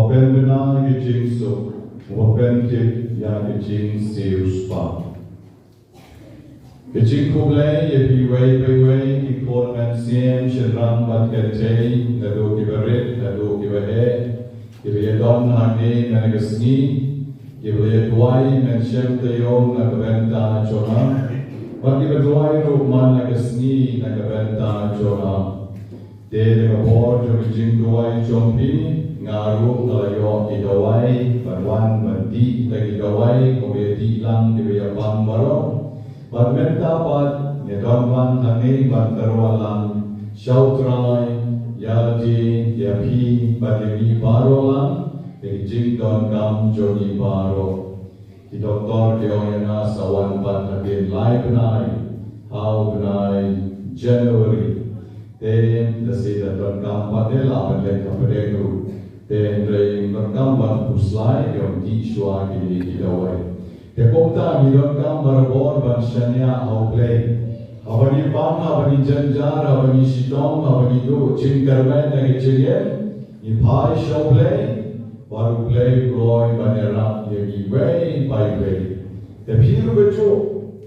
Wapen benar kecing so, wapen kit yang kecing serius pa. Kecing kublai ye piwai ikon man siem sherang bat kerjai nado kibaret nado kibahe kibaye don hage nagasni kibaye tuai man shem tayom nagabenta chona bat kibaye tuai rukman nagasni nagabenta chona te nagabor jo kecing tuai chompi ngaruh ngelayo idawai barwan bandi lagi idawai komedi lang kibaye bang baro Barmenta pat nedonwan hangi banterwalang shautrai yalji yapi bademi barolang Beijing don gam joni baro Di doktor dioyana sawan pat hagin lai benai How benai January Tem dasida don gam padela benlek kapedegru Tem reing don gam ban puslai yom di shua kini idawai Kekopta milon kam berbor bansyanya auplay. Abani pam, abani janjar, abani sitong, abani do cing karban lagi cingen. Ipai showplay, baru play glory banera yagi way by way. Tepiru bejo,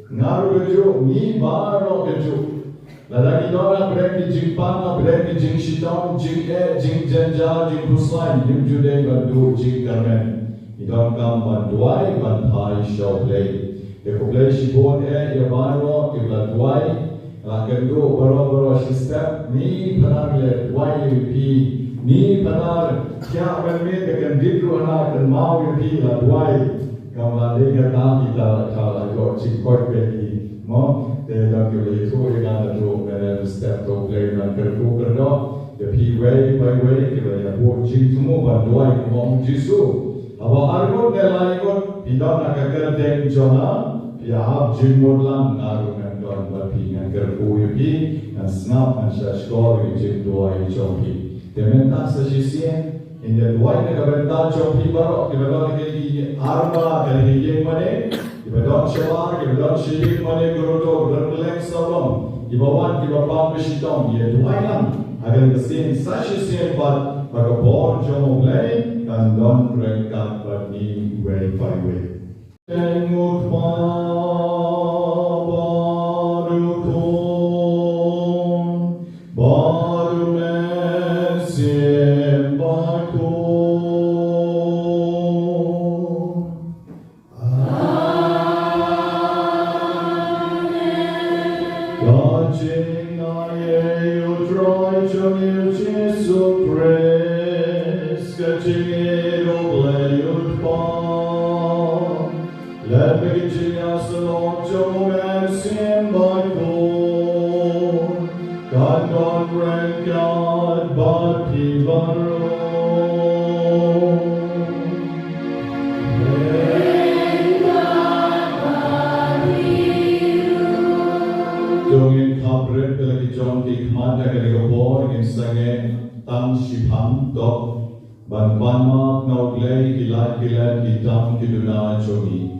ngaru bejo, ni baro bejo. Lalaki dora brand jing pam, brand jing sitong, jing jing janjar, jing puslai, jing jude bandu jing karban. Idam kam banduai bantai showplay. Play shibon yabaro ibladuai. Lakendu baro step ni panar le duai yupi ni panar kya benme dekan dikru anak dan mau yupi la duai. Kamala kata kita kalau jo cikot begi mo te dak yo itu dengan tu step to play dan kerku kerdo yupi way by way kita ya bo cik semua banduai mo jisu. Aba argon nelaikon pidon nakakerdeng jona pihak jimod lang ngaru nandon bapi ngakerku yuki dan snap dan shashkor yujim doa yujompi. Dementa sesisien india doa nakabenta jompi barok kibadon lagi arma kali yeng mane kibadon shawar kibadon shirik mane gurudo berkeleng sabam kibawan kibapam besitong ye doa lang agar kesin sesisien pat bagabor jomo play dan don mereka bagi way by way. Tengok baru mesim Bakhuid. Bakyndai utrai jomil Jesu praise kecil oblayut pan. Let me just along to Mass Bakhuid. God don't rank God but people. Dongin kabret lagi John Dikmat dari Gabor in sange tang shipam dok ban banma nauglay kilat hitam kiduna jogi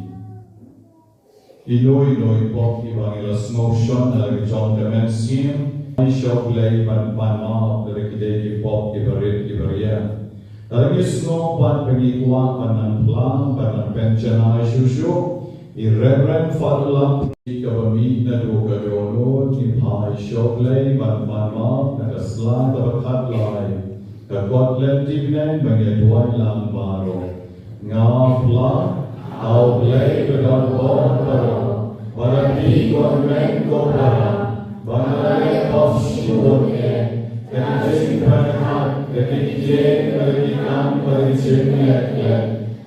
Inoi pop ibangilas motion lagi John Demensium shoplay ban banma dari kidei pop ibarit ibaria lagi snow ban pengikwa banan plan banan pensiona shushu Irreverent Father Ikabami na dogadono Ipai shoplay ban banma nakasla tabakat lai Kagotlen tignen bangeduay lang baro Ngapla Auplay begadon baro Barapi konven kopara Bangalay possyude Kajing panahat Kakikjen Kalikam Kalijin Leklen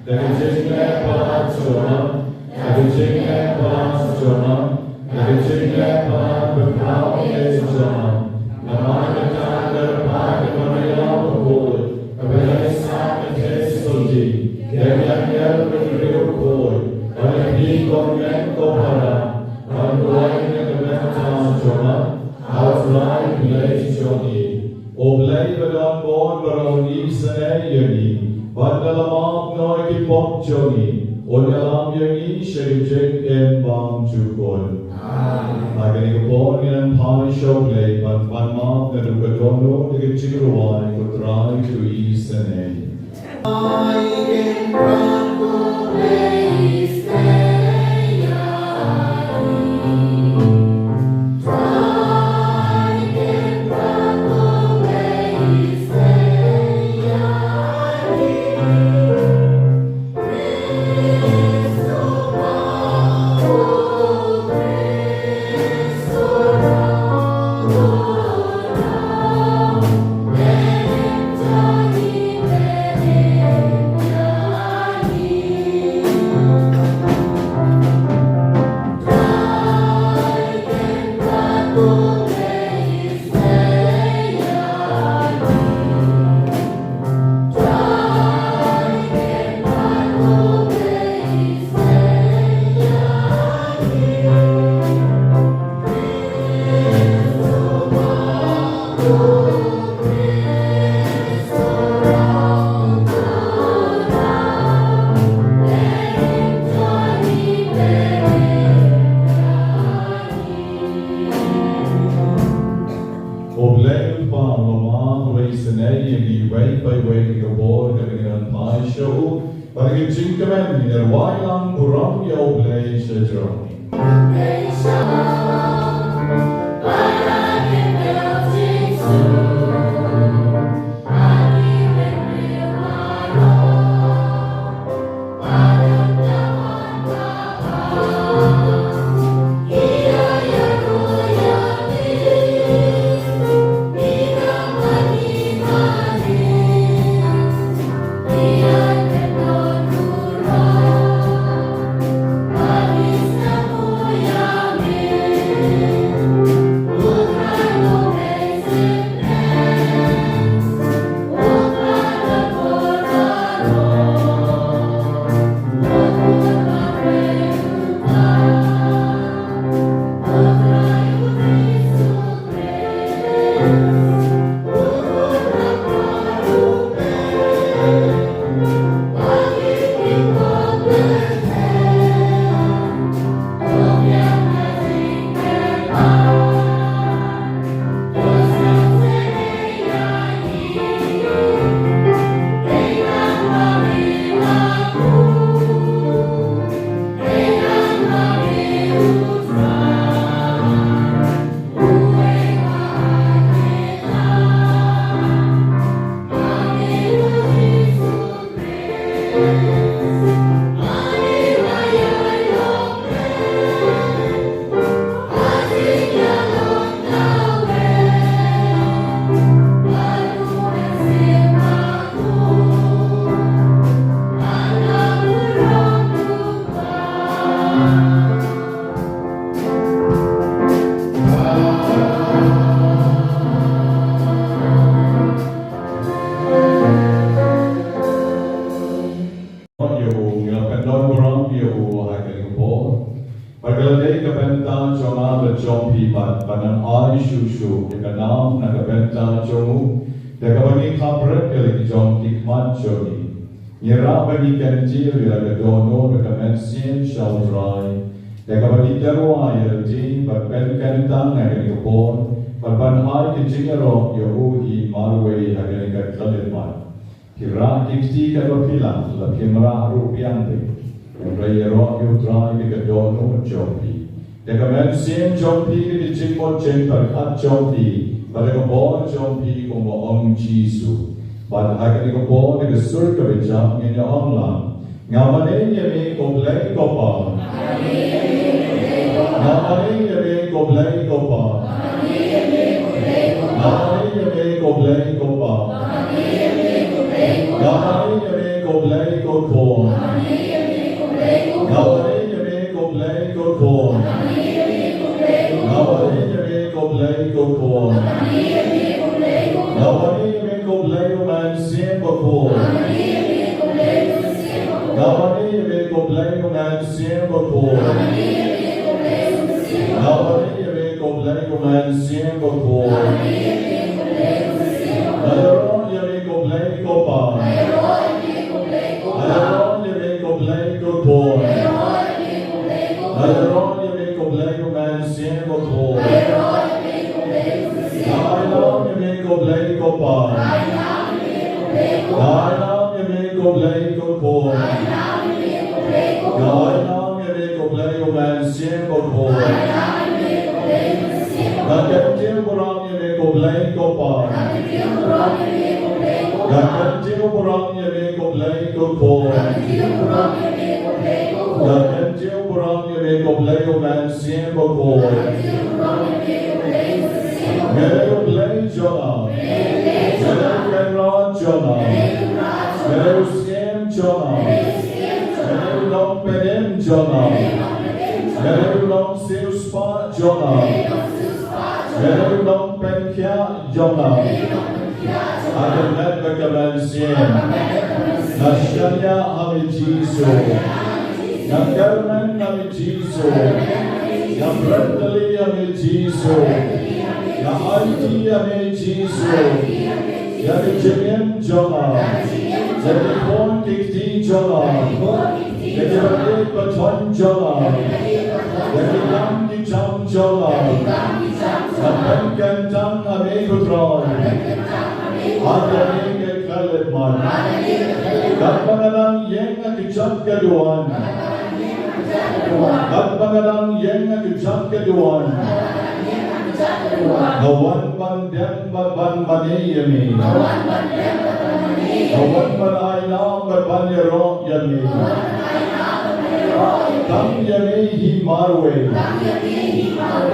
Kakijin Lekpahat Sonam Kakijin Lekpahat Sonam Kakijin Lekpahat Bekau Sonam Namanya Terpahat Kemenang Bakhuid Kemenang Saat Kesuji Yang berkukul Barapi konven kopara Banduay Kemenang Sonam Outline Play Johnny Oblay Badon Bon Baroni Sanay Yoni Bandalamam Noy Kipok Johnny Odalam Yoni Sherijek and Bam Jukon Agani Kapon and Pani Shoplay Ban Banmam Nadukadono Nigachigruai Kutrai to Sanay Go play go core. Nói nó nghe đi go play go man xiêm go core. Đã kết chiếu của rong nghe đi go play go bar. Đã kết chiếu của rong nghe đi go play go core. Đã kết chiếu của rong nghe đi go play go man xiêm go core. Nghe đi go play Jonah. Nghe đi go rong Jonah. Nghe đi go xiêm Jonah. Nghe đi go long pedem Jonah. Nghe đi go long siêu spa Jonah. Nghe đi go long pen kia Jonah. Adonai bakaman xiêm. Nashanya hami Jisu. Nakarman hami Jisu. Nabrandali hami Jisu. Naiti hami Jisu. Yami Jimim Jonah. Yami Pon Kikti Jonah. Yami Bakyndai Baton Jonah. Yami Lam Kicham Jonah. Napen Kentang hami Kutroy. Adani ke kaletman. Katpangalang yang kejap keduan. Katpangalang yang kejap keduan. Kawan bandem ban baniyami. Kawan banayna ban yero yami. Tam yami hi marwe.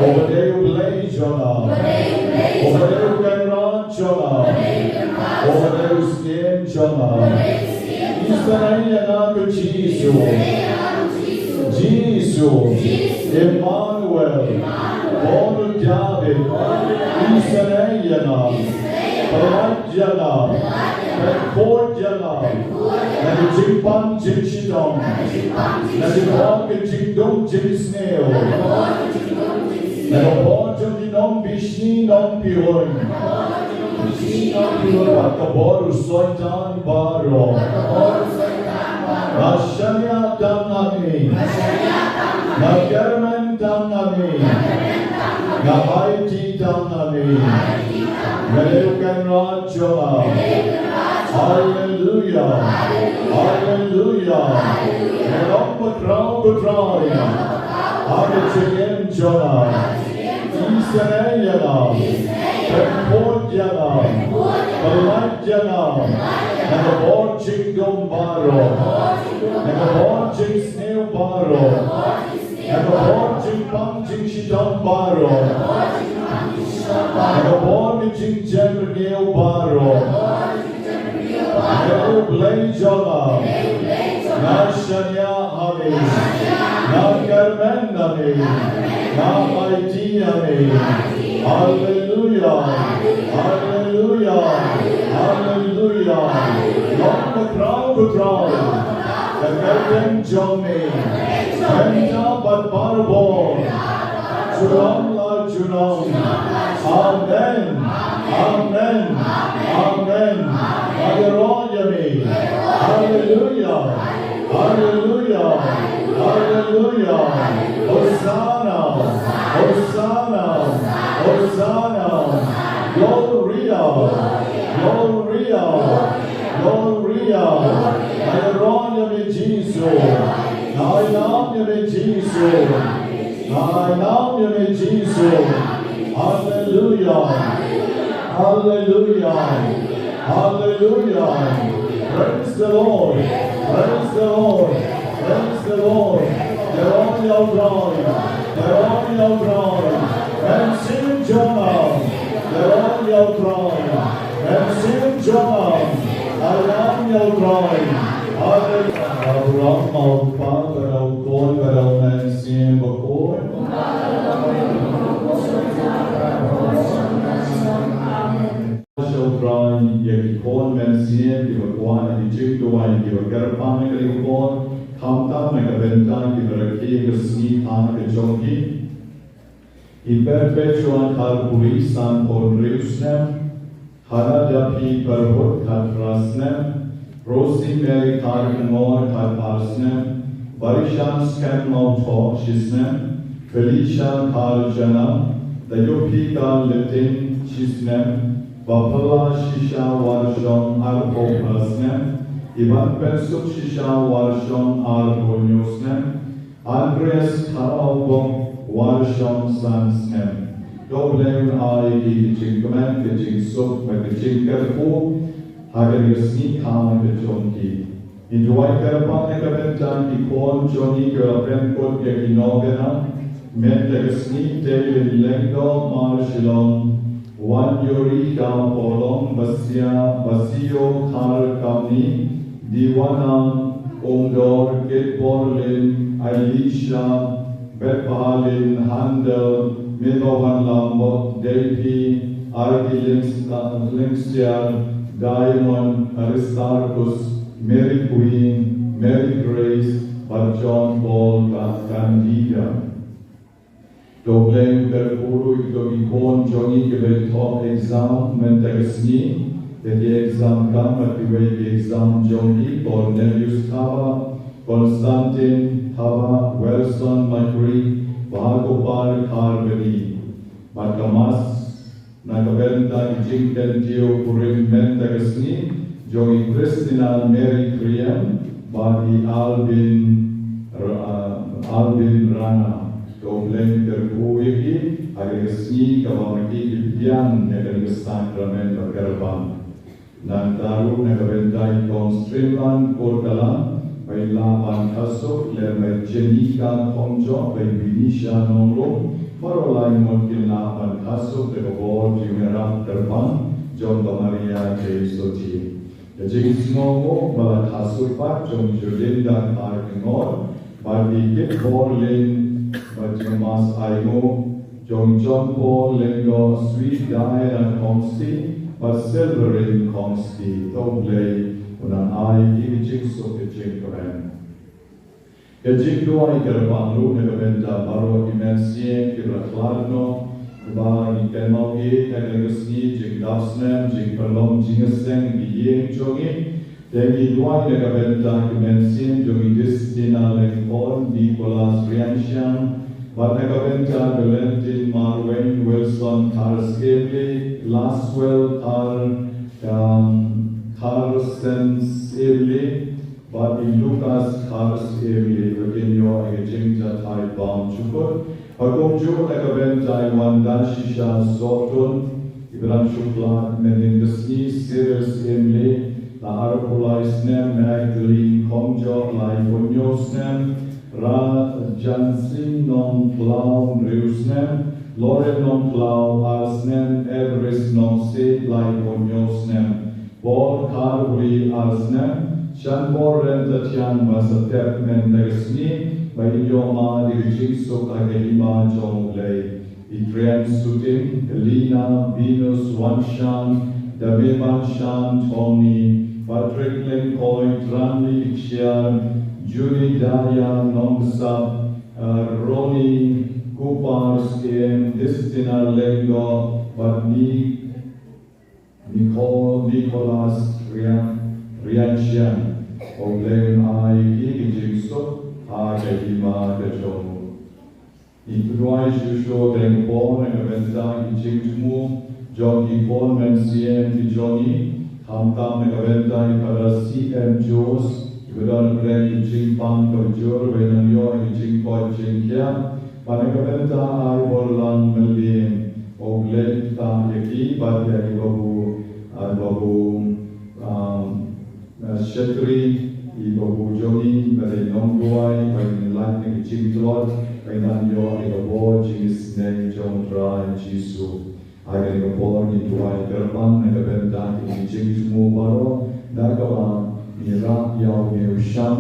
Obadeu play Jonah. Obadeu kenran Jonah. Obadeu skiem Jonah. Israel na ko Jisu. Jisu. Emmanuel. Bonu David. Israel na. Paradjana. Penkorjana. Nadi Jimpang Jimshidong. Nadi Bong Jingdong Jimsneo. Nadi Bong Jingdong Bishni Nong Pihoy. Kaboru soitan baro. Nashanya tangami. Nakarman tangami. Nahaiti tangami. Meleukan Raja. Hallelujah. Hallelujah. Melong betrau. Ada cengeng Jonah. Israel. Penkorjana, Paladjana, Nagabor Jingdom Baro, Nagabor Jing Snail Baro, Nagabor Jimpang Jing Shidom Baro, Nagabor Jing Jemrneo Baro, Nagabor Blay Jonah, Nashanya Hami, Nakarmen Hami, Namaiti Hami. Hallelujah, hallelujah, hallelujah. Long betrau. The Captain Johnny. Kenta but Barbo. Junong la Junong. Amen, amen, amen. Hallelujah, hallelujah, hallelujah, hallelujah. Hosanna, Hosanna. Hosanna, Gloria, Gloria, Gloria. Hallelujah, me Jesus. Hallelujah, me Jesus. Hallelujah, me Jesus. Hallelujah, Hallelujah, Hallelujah. Praise the Lord, praise the Lord, praise the Lord. They're on your glory, they're on your glory. And sing Jonah, they're on your throne. And sing Jonah, I am your throne. Hallelujah. Our Ram, our Father, our God, our man, sing before. Shall cry, yet call men sing, give a one, and the chick to one, give a carapana, give a call, come down like a venta, give a cake, a sneak, and a jockey. In perpetuan carpurisam honreusnem, Hanajapi perhut katrasnem, Rosimeri karmor katarsnem, Varishan skemmo toshisnem, Felicia karjana, the Yopika litin chisnem, Vapala shisha varshon arpopasnem, Ivan Pensuk Shisha Warshon Arbonyosnem, Andreas Karaubong Warshon Sansnem. Doblen I the Chinkaman, the Chinsuk, but the Chinkarfu, Hagarisni Kama the Jonki. In Duaika Panakaventan, the Pon Joni Girlfriend Bakyndai Nobena Banyngkong, Daily Lengdo Marshilon. Wan Yuri Kam Polong Basio Kar Kamni Diwana Ongdor Getborlin Ailisha Betpahalin Handel Minohan Lambot Delpi Argi Linkstiar Diamond Aristarchus Mary Queen Mary Grace John Paul Candida. Doblen der Guru ikon Johnny gewählt top exam Mentagesni, der die exam kam at the way the exam Johnny Cornelius Tava, Konstantin Tava, Wilson Macri, Bhagopal Carveri, Makamas, Nakaventa Jinken Dio Purim Mentagesni, Johnny Christina Mary Kriam, Badi Albin Rana. Doblen der Kuiki, Agasni, Kawamaki, Ibian, Negative Sacrament of Caravan. Nantaru, Nagaventai, Con Streamland, Korkala, by Laban Kaso, Lerma Jenica, Conjo, by Benicia Nongo, Marolai Monkin Laban Kaso, the Gobor, Jimera, Terpan, John Maria, Soti. The Jingsmo, Malakasu, John Julinda, Arkinor, by the Git Borlin. Mas Aimo, John Paul Lengo, Sweet Diana Consti, but Silverin Consti, Doble, Unan I, Gigi Jigso, the Jinkoran. The Jinko, I get a banglu, Negaventa, Baro, Imensie, Kiraclarno, Ba, Ikemogi, Tegasni, Jingdasnem, Jingpalom, Jingaseng, Giyeng, Jogi. Degi Dwai Negaventa, Imensie, Jogi Distina, Lenghorn, Nicolas Rianshan, But Negaventa, Valentin, Marwayne, Wilson, Karskevli, Laswell, Karsensevli, but Lucas Karskevli, Virginia, Ejimta, Tai Bam Chukut, Pagumju, Negaventa, Wandashisha, Sotun, Ibram Shukla, Menindusni, Sirius Emli, La Arpulaisnem, Magdalene, Komjo, Laifunyosnem, Ra Jansin non plau Reusnem, Lore non plau Arsnem, Everest non se Laifonyosnem, Bor Karvi Arsnem, Shanbor Rentatian Masatep Mendersni, by Yoma Dirigixo Kagehima Jonglei, Itrian Sutin, Elina, Venus, Wanshan, Daviman Shan, Tony, Patrick Lincoln, Tranli Ixian, Julie Daya Nomsa, Ronnie Kupars, Destina Lengo, Badni Nicolas Rianshan, Oblen I, Igijigso, Hagahima Gajomu. Ikuai Jusho, Den Bon, and Aventa, Ijigmu, Jogi Bon, Mensien, Johnny, Hamtam, Aventa, Karasi, and Jos. Vedon Glen Jing Pan Kojur, Venan Yo, Jing Koi Jing Kia, Panagaventa, I Borlan Meldin, Oglet Tam Yaki, Batia Babu Shetri, Babu Jogi, Vede Nongwai, Vede Lightning Jing Tlot, Venan Yo, Igabo, Jing's name, John Tra, and Jisu. I get a born into I German, Nagaventa, Jing Mubaro, Nagavan. Iraq Yao Shan,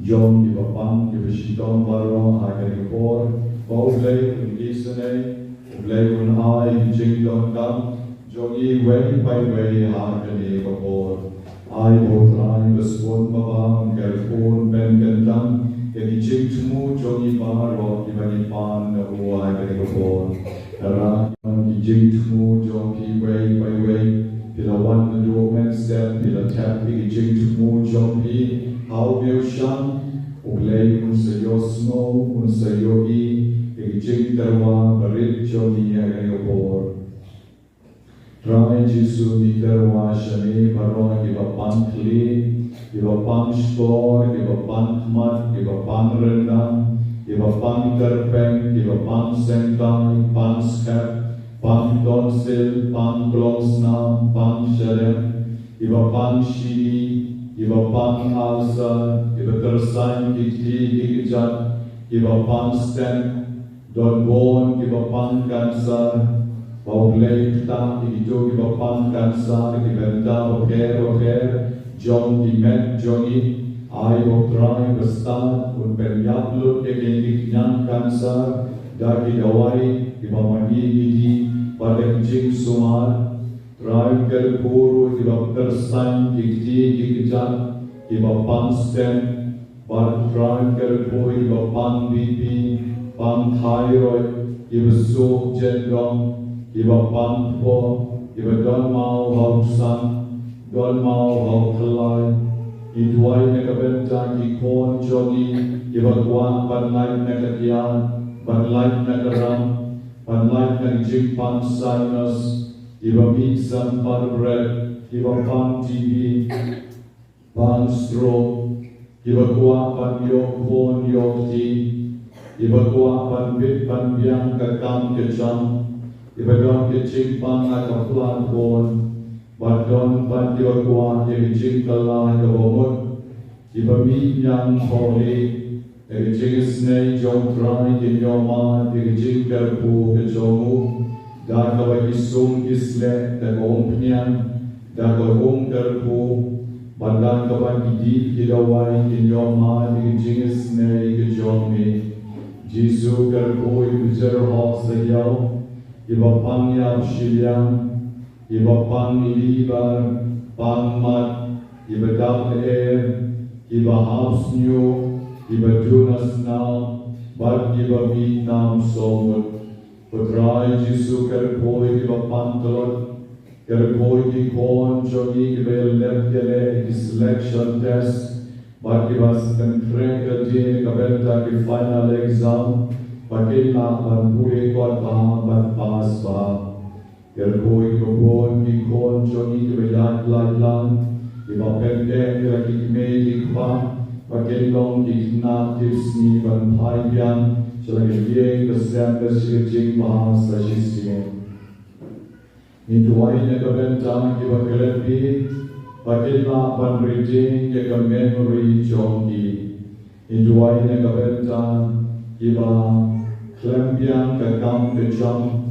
John Ibapang, Ibishidon Baro, Haganipor, Boblay, Gisane, Oblay I, Jingdon Gam, Jogi way by way, Haganipor. I Botrai, Veswon Mabam, Galpon, Ben Gedi Jingtumu, Jogi Baro, Ibanipan, Haganipor. Iraq, Jingtumu, Jogi way by way. Pila one the woman step, pila tap, jing to moon, Johnny, how will shan, Oblay, Unsayo snow, Unsayo e, jing darwa, Barit, Johnny, Agayobor. Try Jesu niterwa shani parwa kiba pankli, kiba panskor, kiba pankmat, kiba panrendang, kiba panterpeng, kiba pansengkai, panskap, pantonsil, panglosna, pansyadem, kiba panshidi, kiba panalsa, kiba tersain kiti kikijat, kiba panstem, donbon, kiba pankansar, Paublei kita itu kita pankansa kita oker jong dimet jongi ai otrai bestar un periaplu ke kenyang kansa dari dawai kita mandi gigi pada jing sumar trai kerpuru kita tersan gigi gigijat kita panstem bar trai kerpuru kita pan bibi pan thyroid kita so jendong Iba panpo, iba don mau hausan, don mau haukalai. Ituai nekabenta kikon jogi, iba kuang panlait nekatian, panlait nekaram, panlait nekjimpan sinus, iba mixan pan bread, iba pan TV, pan stroke, iba kuang pan yok kon yok ti, iba kuang pan bit pan biang kakam kecam. Ibadon ke cingpang atau pelan pun, badon bandiwa kuat yang cingkalah ke bomut, ibami yang holy, yang cingkesnei jong trai ke nyoma, yang cingkerpu ke jomu, dah kau kisung kisle, dah kau umpian, dah kau umkerpu, badan kau bagi ke dawai ke nyoma, yang cingkesnei ke jomi, Jesu kerpu ibu jerhos sejauh. Iba pangyam shiliang, iba panglibar, panmat, iba dableer, iba hapsnyo, iba dunasnam, bad iba Vietnam somut. Putrai Jesu kerpoi iba pantalot, kerpoi ki kon jogi iba lepkele ki selection test, bad iba skentreka di kabelta ki final exam, Pakailah ban puri kot bah ban pas bah, kerkoi kebon kikon jogi kebelat lan, iba pendek lagi kemedi kah, pakai kikna tipsni ban paibian, selagi dia kesan kesijing bahasa sisien. Ituainya kebentang iba kelebi, pakailah ban reading ke memory jogi. Ituainya kebentang iba Klempian kakam kejam,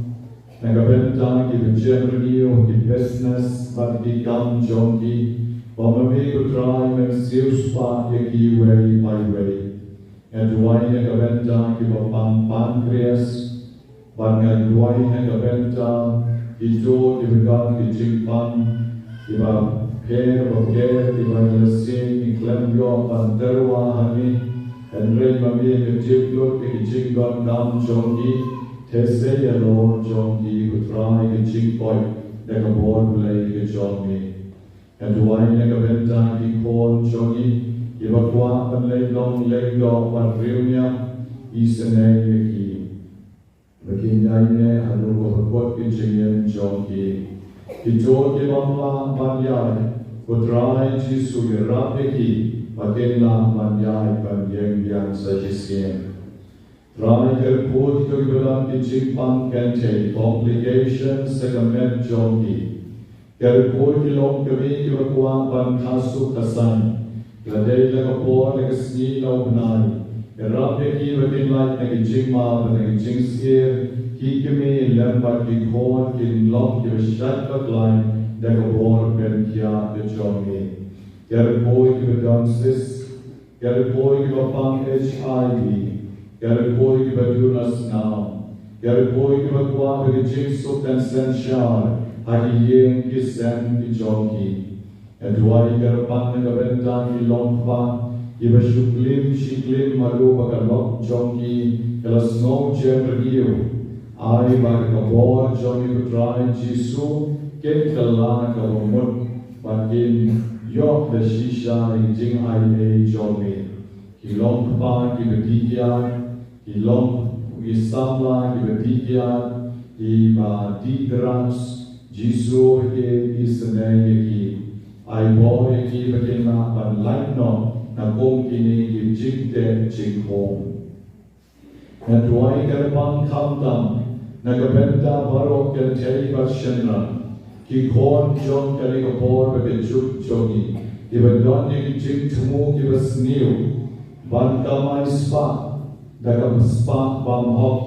nagabenta ki bejerniyo ki business bagi kam jongi, pamami putrai mensius pa ki way by way. Eduai nagabenta ki bapang pancreas, bangal duai nagabenta ito ki begal ki jingpan, iba per bager iba lesin ki klempyo panterwa hani. Henry mami kecil ke jinggon nam jongi, tese ya lo jongi putrai ke jingboy, deka bon play ke jongi. Eduai ne kabenta ki kon jongi, iba kwa pan long pan riunya, isene ki. Bakyndai ne haduh berkot ke jingyen jongi. Ito ki bangla banyai, putrai Jesu ke rapeki. Pakailah manjai panjang sajisien. Try kerput ke dalam dijimpan kente complications segamet jongi. Kerput long kami ke kuang pan kasu kasan. Ladai lekapor lekesni laubnai. Kerape ki bakinlai negijingma negijingsier. Ki kami lembat ki kon ki long ki beshat baklai. Dekapor ben kia ke jongi. Kerpoi ki bedonsis, kerpoi ki bapang HIV, kerpoi ki bedunas nam, kerpoi ki bakwa ki jingsuk dan sensyar, hagi yeng ki sen ki jongi. Eduai kerpang na kabentang ki longpa, ki besyuklim shiklim malu bakalok jongi, kelas no jemriyo, ai bagakabor jongi putrai Jesu, ken kalang kalumut, bakin Yok the shisha jing ai jomi. Kilong pa ki betikian, kilong ki samla ki betikian, ki ba di drums, Jisu ke isne ki ai boy ki bakina ban light no na kong kini ki jikte jikhom na tuai karpang khamtam na gabenta barok ke thei bashenra ki khon jong kali ko por be juk jogi ki bandon ki jik thumu ki basniu ban kamai spa daga spa bam hok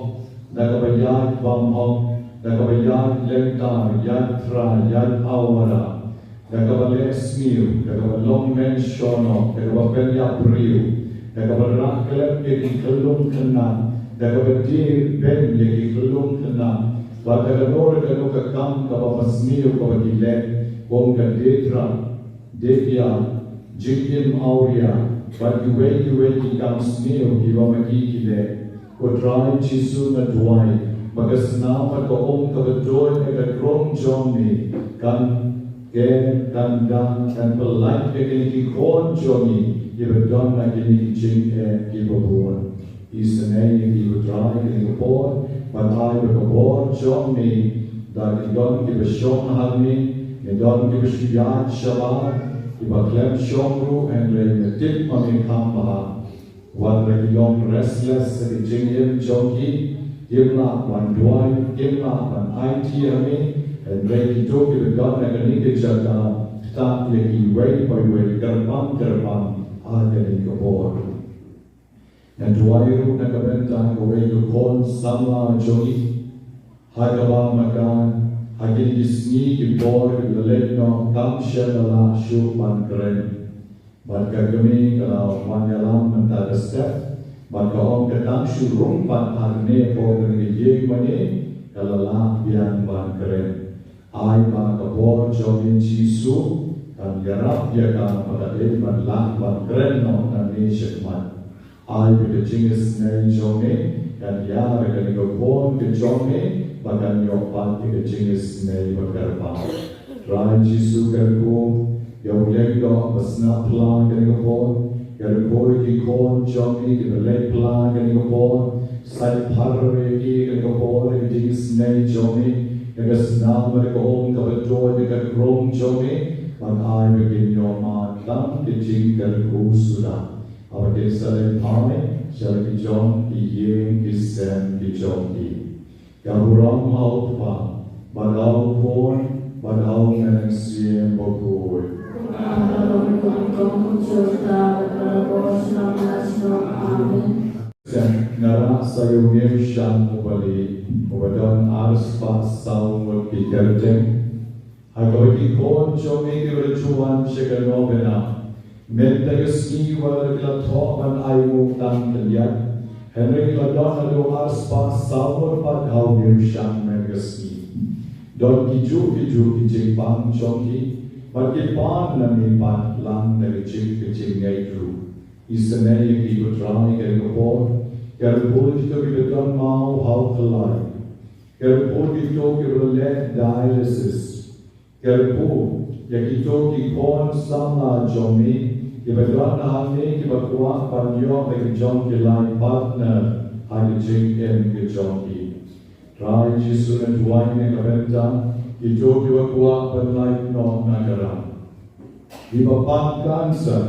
daga bayat bam hok daga bayat lentar yatra yat awara daga balesmiu daga long men shono daga benya priu daga baraklet ki kelung kena daga bedir ben ki kelung kena daga nor daga ka kam ka basniu ka bagile kong ka detra dekia jikim auria but you wait ki kam sniu ki ba magi kile ko try chisu na duai bagas na pa ko om ka bedoy ka krom jomi kan ke kan dan kan belai ke ki kon jomi ye bedon na ki jing ki babon isne ki ko try ki ko por but I ko por jomi da ki don ki be shon halni ye don ki be shiyat shabat Iba klem shongru and le tip mami kamba one regulong restless the jingim jonki gimla one dwai gimla one IT ami and reiki toki the god and the jata ta yeki way by way garpam agani kabor and dwairu na kabenta go way to kon samla jogi hagaba magan Agin disni ki bor ki leleno kam shelala shu man kren ban kagami kalau manyalam mentara step ban kaom ketang shu rum ban arne por ni ye mane kalau la bian ban kren ai ban ka bor jomin jisu kan yarap dia kan pada ban la ban kren no kan ni shekman ai bi jingis nei jome kan ya ga ni ko bor ki jome bagan yo pan ke jingis nei bagarpa rai jisu karko yo lego basna plan ke ko por yar koi ki kon jomi ke le plan ke ko por sai parre ki ke ko por ke jingis nei jomi ke sna mer ko om ka to ke krom jomi ban ai be ke yo ma lam ke jing karko sura aw ke sale phame shall ki jom ki yeng ki sem ki jom ki Gaburang mau pa, badau kon, badau nang siem bakhuid. Mass Amen. Nara sayo ngem shan mubali, ubadon ars pa saung magpikerteng. Agawagi kon jomi kiwarachuan Bakhuid Nobena Banyngkong wala aimu tang kaliat. Henry Ladon alo ars pa saur pa kau ngem shan megasni. Don kiju kijing pang chongki, bagi pan nami pan lang dari kijing ngaitru. Isane ki utrai ke ngapor, kerpul kita bidon mau hau kelai. Kerpul kita kirole dialysis. Kerpul ya kita ki kon sama jomi. Ibadon hane ki bakwa panyo ke jong ki lai partner hagi jing ki jong ki. Try jisu na tuai ne kabenta ki jo ki bakwa panlai no nagara. Iba pan cancer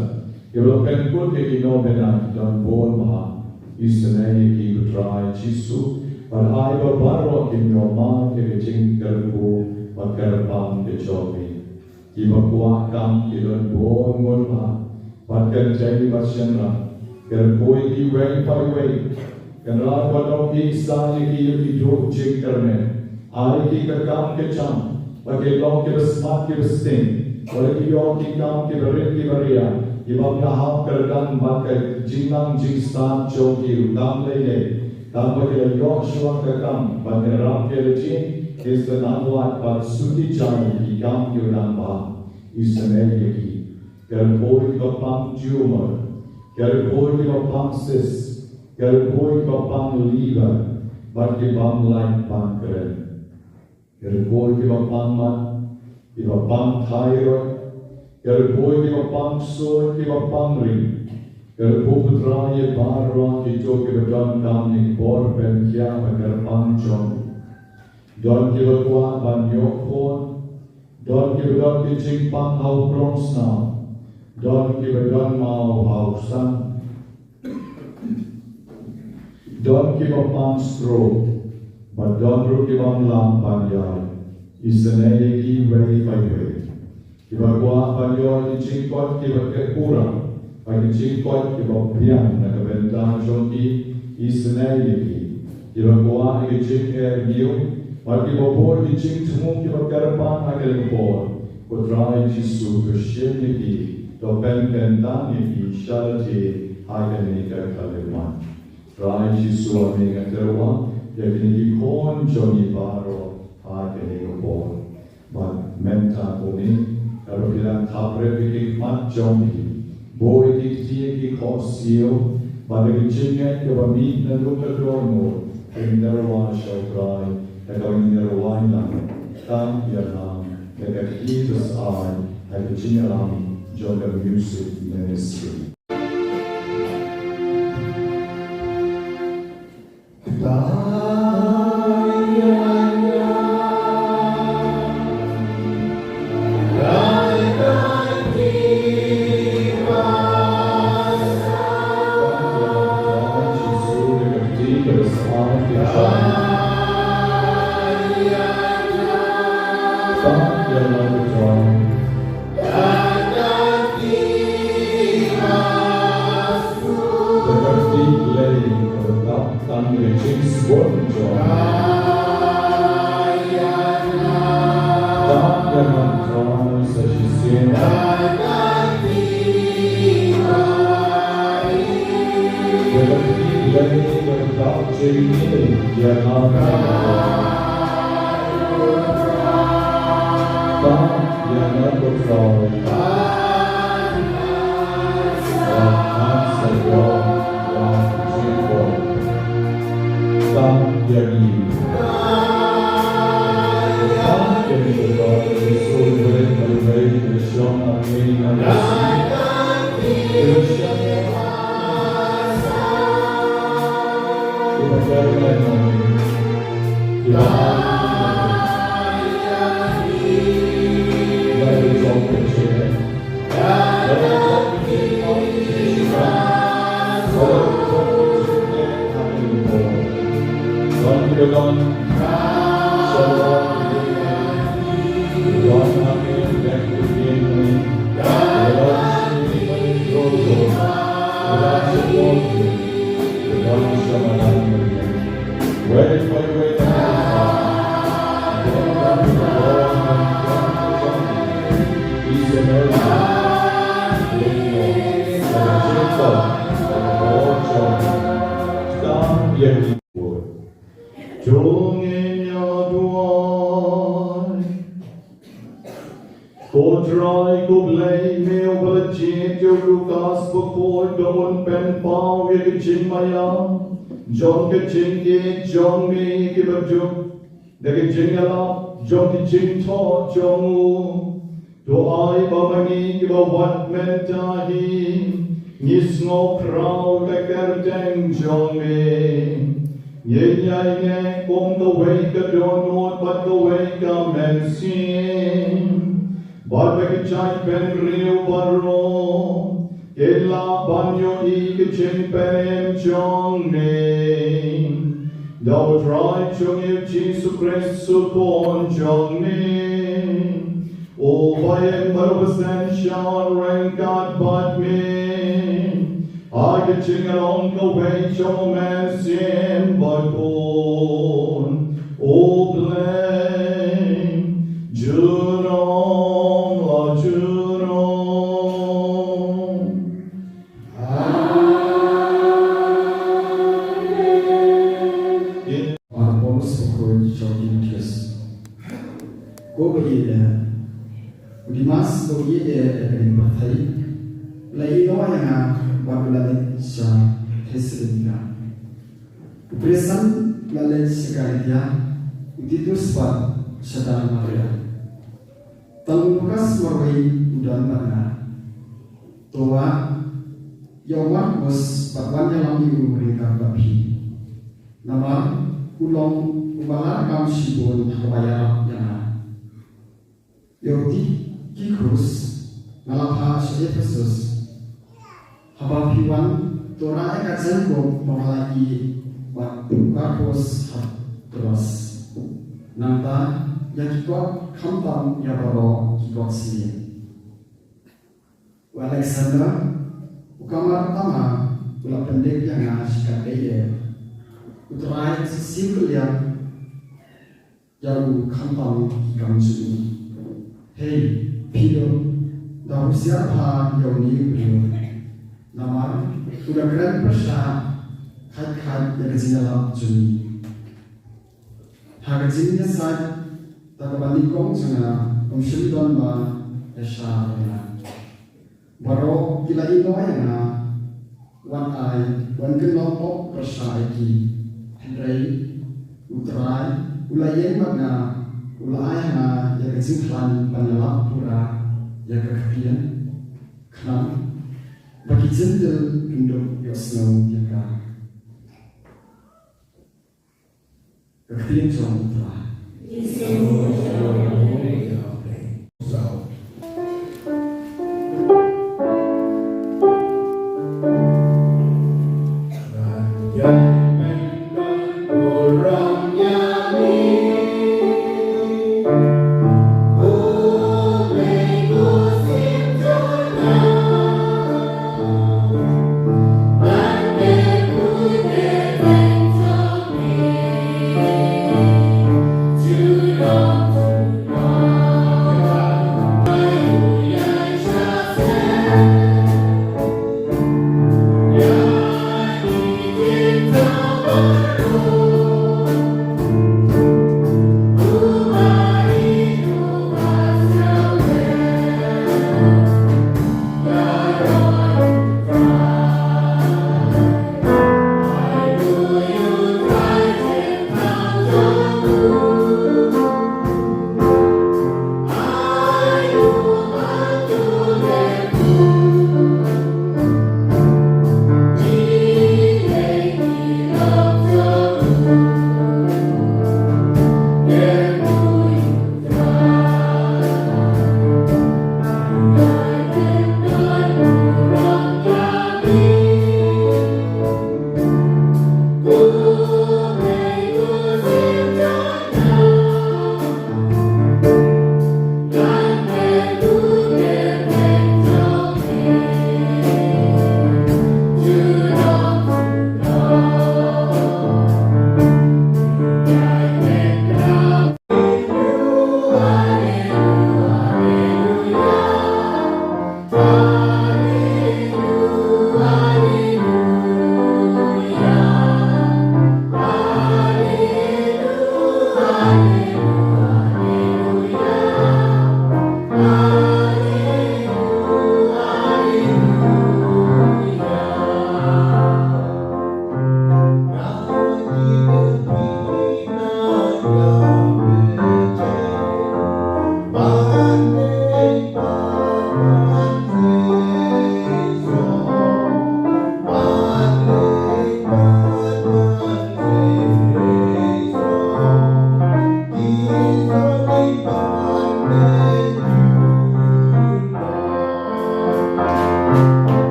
iba penkut ki nobena don bon ma isane ki try jisu par ai ba baro ki no ma ki jing kerku bakarpam ki jomi. Iba kwa kam ki don bon mon ma Bahkan jadi masyarakat, kerpoi ki way by way, kenal pada kisah ki hidup jengkarne, hari ki kerkam kecam, bagi long ki besmat ki besting, oleh ki long ki kam ki berit ki beria, ibam lahap kerdan bagai jinang jingstan jong ki utam lele, tam bagi long suang kerkam, bagi ram ki lejin, kisah buat pada sudi jang ki kam ki utam bah, isane ki. Kerpoi ka pang tumor, kerpoi ka pang cyst, kerpoi ka pang liver, bagi pang lain pang keren. Kerpoi ka pang man, ka pang thyroid, kerpoi ka pang soy, ka pang ring. Kerpoi putra ye barwa kito ka don kam ni bor ben kya ka pang jom. Don ki bakwa ban yok kon, Don give don ki ching pang hau bronze now. Don give don mau hau sun. Don give a palm straw. But don ru give on lam banyai. Isanay ki way by way. Kiba gua banyo ki ching kot kiba ke kurang. Pagi ching kot kiba priang na kabenta jonki isanay ki. Kiba gua ki ching air view. Pagi bopor ki ching tumung kiba karapan akel bopor. Kutrai jisu kershir ki. Dopen kentang ki shalati agani kaliman. Trai jisu ami ngaterwa. Yakini kon joni baro agani bopor. But menta kuni. Kalau bilang kapre bikin mat jombi, boy kiti ki kosio, pada kecilnya kita bami na luka domo, inderwa shokrai, kalau inderwa lang, tam yanam, kalau Jesus ay, ay kecilnya lang, joga music ministry. John ke ching ki John mi ki berjuk, dagi ching ala John ki ching to John u, do ai bamangi ki bawat mentahi, nis ngo prau ke kerteng John mi, ye nyai nge kong the way ka don not but the way ka men sin, but ke chai pen riu baro. Ella banyo ik ching penem chong name. Thou try chung you Jesus Christ upon chong name. O bayem barubasen shall rank God but me. I get ching along the way chong man sin but born. O blame Jurong la Jurong. Mass Bakhuid Nobena Banyngkong lai no yang babulain sya hesilina presan lalai sekalian utitus pa syadar maria tangkas marwai udan mana toa yawan bos bakwan yang ibu mereka babi nama ulong ubala kam sibon kabaya yang Yoti Kikrus Ngalapha Ephesus Habapiwan Torah Ekatzenko Mengalaki Bakapos Terus Nanta Yakikot Kamtam Yabaro Kikot Sini Alexander Ukamar Tama Ula pendek yang ngasihkan dia Uterai sesimpel yang jauh kamtam hikam sini. Hei, pido, dah siapa yang ni pido? Nama, sudah keren persa, kait yang kejelah sini. Harga jenisnya saat tak Banyngkong sangat mensyukur ba esha ina. Baru kila ino ayana, wan ay, wan kelompok persa iki. Hendrai, uterai, ulayan magna, ulay na ya kesimpulan panelap pura ya kekhian, kenal, bagi jentel induk yosno ya kekhian jom uterai. Yeah.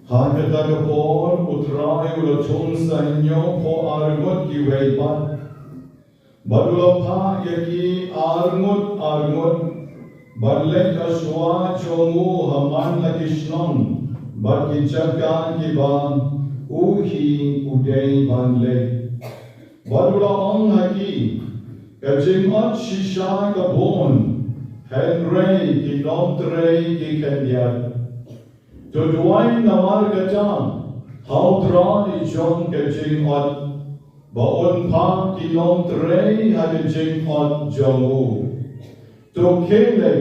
Hakatagapon utrai ulatung sa inyo po arngot iwaypan. Badulapa yaki arngot badlek aswa chomu haman lakishnon badkichaka kibang uhi udai banlek. Badulaong haki kajingot shisha kabon henrei kinomtrei kikanyat. Tuduay namar kajang haudra ichong kajingot baon pa kinomtrei hagajingot jongu. Tukele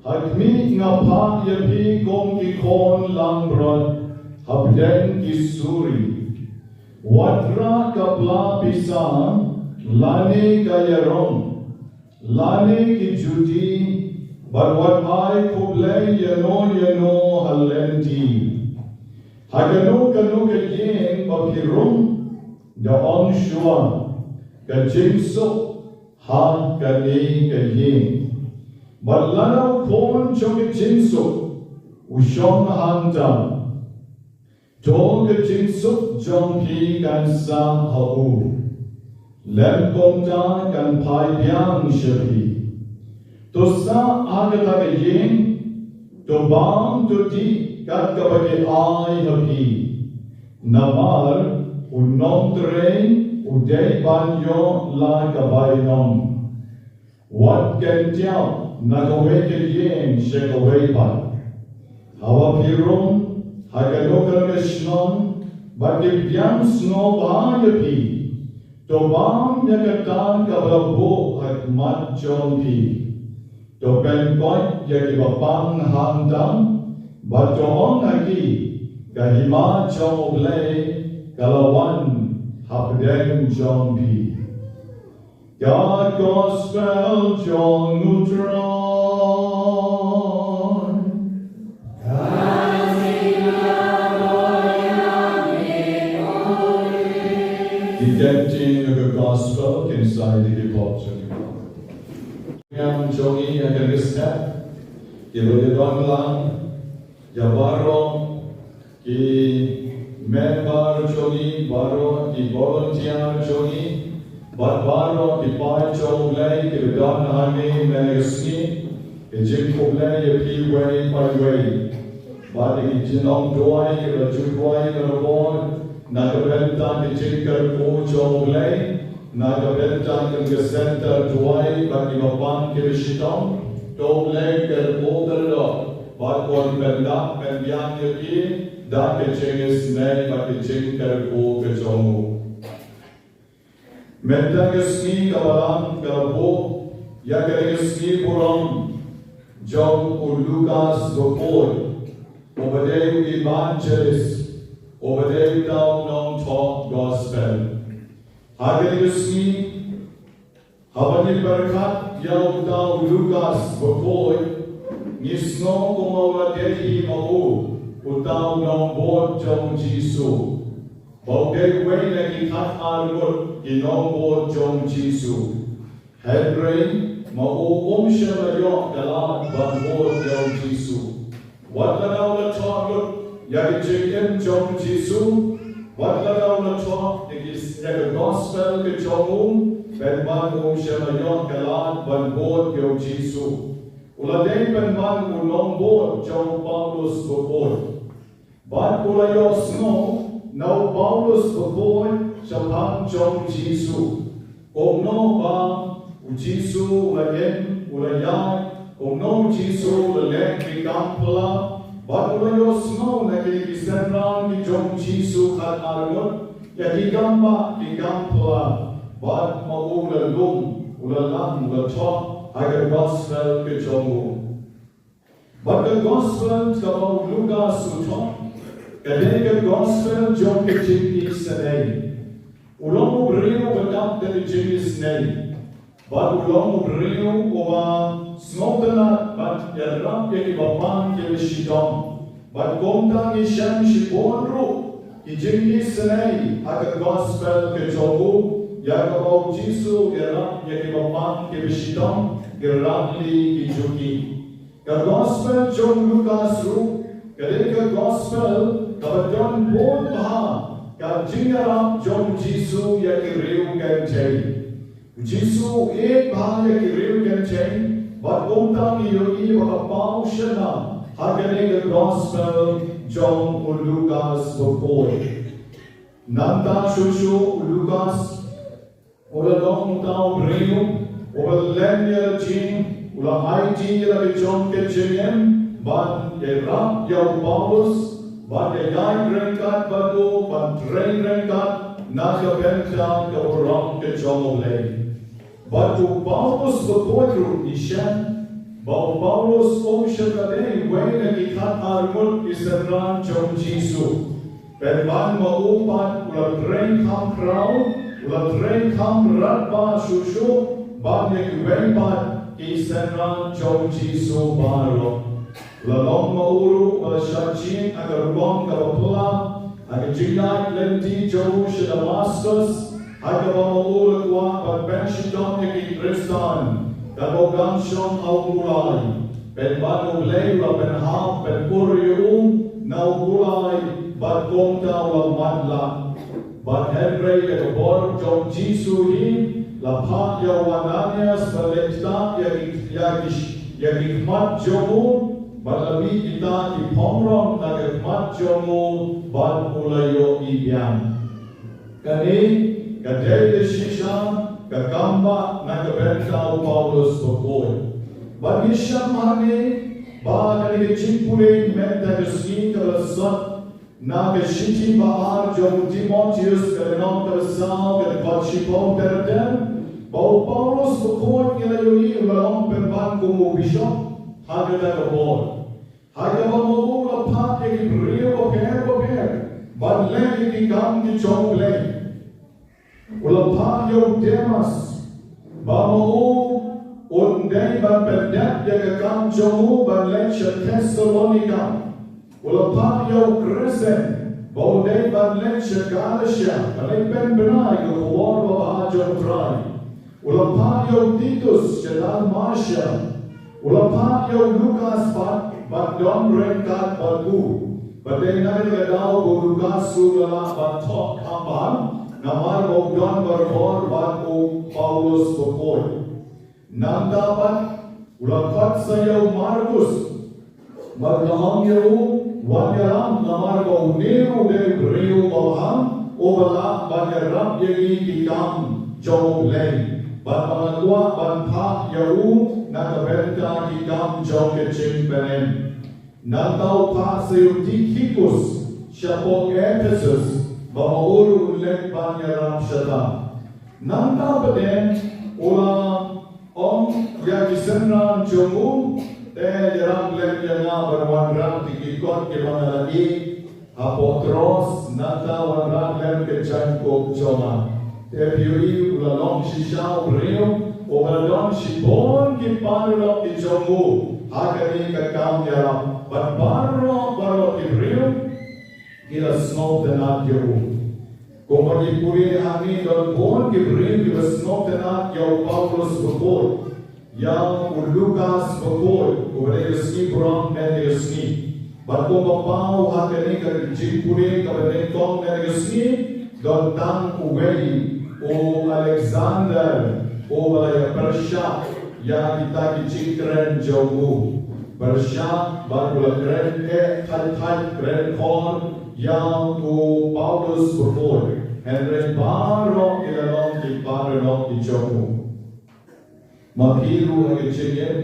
hagmi nga pa yapi kong kikon langbron habden kisuri. Wadra kapla pisang lani kayarong lani kijuti barwat ay kublay yano halenti. Hagano kanu kayeng papirong daong shua kajingsok ha kani kayeng. Balanaw kon chong kajingsok usyong hangdang. Tog kajingsok jong pi kansa hau. Lem kongda kan pai biang shapi. Tosa agatagayeng, tobang tuti kat kabagi ay hapi. Namar unom treng uday banyo la kabaynom. Wat kentiao nagaway kayeng siya kawaypan. Hawa pirong hagalokrameshnon bagibiyang sno bahayapi. Tobang yakatan kabalabo at matjon pi. Topen koy yaki bapang handang batoong aki kahima chong oblay kalawan hapdeng chong pi. God gospel chong utron. Detecting the gospel inside the devotion. Yang jongi akan gesek, kita doang lang, jabaro, ki member jongi, baro, ki volunteer jongi, baro, ki pai jonglay, kita doang hari menegasni, ki koblay ya piway parway, bari ki jinong doai, rajuway karabon, nakabenta ki jinkar ko jonglay. Nagabenta ng gesenta duay bagi bapang kibishitong toblay kerbogerlo bakon benda pendiang yaki da kecengis nei bagi jingkar ko kejongu. Menta gesni kabalang karbo ya gesni purong jong Lukas Bakhuid Nobena Evangelist Obadeu daw ng talk gospel. Hari resmi habani berkat yaw daw Lukas Bakhuid nisno kumawadehi mau utaw ng bod jong Jisu. Bagay way na ikat argot inong bod jong Jisu. Henry mauum siya mayo dalam bangod jong Jisu. Wala daw na targot yakijikin jong Jisu. Wala daw na targot the gospel ke chongum benman siya mayon kalan banbod yo Jisu. Uladeng benman ulong bod jong Paulus Bakhuid. Ban ulayos no now Paulus Bakhuid siya pang jong Jisu. Kung no ba Jisu ulayan kung no Jisu ulaleng kikampala ban ulayos no nakikisenran ni jong Jisu kat argot. Yaki gamba di gampla bad maulalung ulalang ulatok agar gospel ke jongu. Bad ke gospel kabau Lukas utok kadang gospel jong ke jingki senai. Ulong beriu bedap dari jingki senai. Bad ulong beriu oba snotena bad yarap yaki bapang ke shidom. Bad komtang isham shibonru. Ijingi senai agar gospel ke jogu ya kabau Jisu gerak ya kibapang ke bishidam gerak li kijuki. Ka gospel jong Lukas ru Ketika gospel kebetulan pun bahang jingaram jom Jisu yang kiriu kencai. Jisu bahang yang kiriu kencai. Bat kumtang iyo baka paushana. Ketika gospel jom Lukas Bakhuid. Nanda shushu Lukas. Ola long tau beriu. Ola lenya jing. Ola IT la jom kencai. Ban Yerap Yau Paulus, ban Yai Rengkat Batu, ban Train Rengkat, Naga Benta, ke orang ke Jomolei. Batu Paulus berkodu Ishan, Bau Paulus Omshakadei, Wayne Ikat Armut Isran Jom Jisu. Perban Maupan, Ula Train Kam Krau, Ula Train Kam Ratba Shushu, ban Yai Isran Jom Jisu Baro. Lalong mauru wala syachin agar ruang kapapula agar jingat lenti jauh ke Damaskus agar mauru kuat berpensidon ke Kristan dan program syom au mulai penbanu lei wala penham penpuriu nau mulai berkomta wala madla ban Henry ke bor jom Jisu hi laphat yawananya sebalekta yang hikmat jomu Balabi kita di pomrong naga mat jomu ban ulayo ibian. Kani kadai shisha kagamba naga benta Paulus Bakhuid. Bagi syamani ba kani cimpule menta kesini kelasat naga shiti bahar jomu Timotius kelenong kelasau kedipatshipong terden. Bau Paulus Bakhuid ngilayoi ulalong pemban kumu bishop. Haga na kabor. Haga mamu lapat yang beriu baper. Banleng yang ikam di jongleng. Ulapat yang demas. Bamu undai banpendak yang ikam jongu banleng syakes Salonika. Ulapat yang kresen. Baudai banleng syakalasya. Banleng penbenai ke kuwar babaha jongtrai. Ulapat yang Titus syadal Masya. Ulapat yang Lukas bandon rengkat bagu. Badai nari gadau bu Lukas sugala bantok kamban. Namar bogdan berbor bagu Paulus Bakhuid. Nandapat ulapat sayau Markus. Magdaham yau wanyaram namar bau neru dari beriu bawaham. Obala banyaram yagi dikam jauh lain. Ban pangatua ban pak yau nakabenta hikam jauh kecing benen. Nantau pak Seutychicus syapok Ephesus bamauru ulek banyaram syata. Nantau beden ulang yang disenran jomu jaram lek yang berwandrang tikikot ke mana lagi apotros nantau wandrang lek ke jangkok joma. Tepiuri ulalong shisau beriu, ulalong shibon ki parlo ki jongu, hakani kakam yaram, ban parlo ki beriu, kila snow tenat yaru. Kompani puri hani don bon ki beriu kila snow tenat yau Paulus Bakhuid, yang Lukas Bakhuid, ubere yasni brang dan yasni. Ban kompapau hakani kakijin puri kabane tong dan yasni, don tang uwei. O Alexander, o Malaya Persya, yang kita kicikren jauh. Persya, barulah keren khat keren kon, yang o Paulus Bakhuid. Henry barong ilalong di barong di jauh. Makiru agi cingin,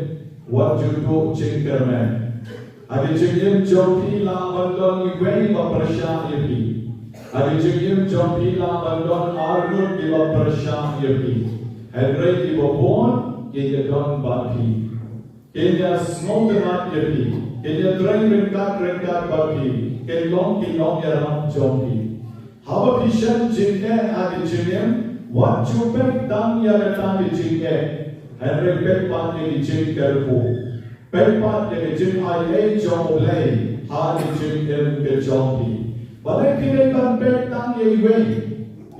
wajudu cingkermen. Agi cingin jauhi la bandong iwei ba Persya ibi. Adi jengim jompila bandon arnut di bawah Persya yaki. Henry di bawah kaya don bati. Kaya snotemat yaki. Kaya train rengkat bati. Kaya long yaram jompi. Haba pishan jingke adi jengim. Wat jupek tang yagatan di jingke. Henry pekpat yaki jingkerku. Pekpat yaki jing ayay jomoblay. Hadi jingkem ke jompi. Balai kini kan petang ye iwe,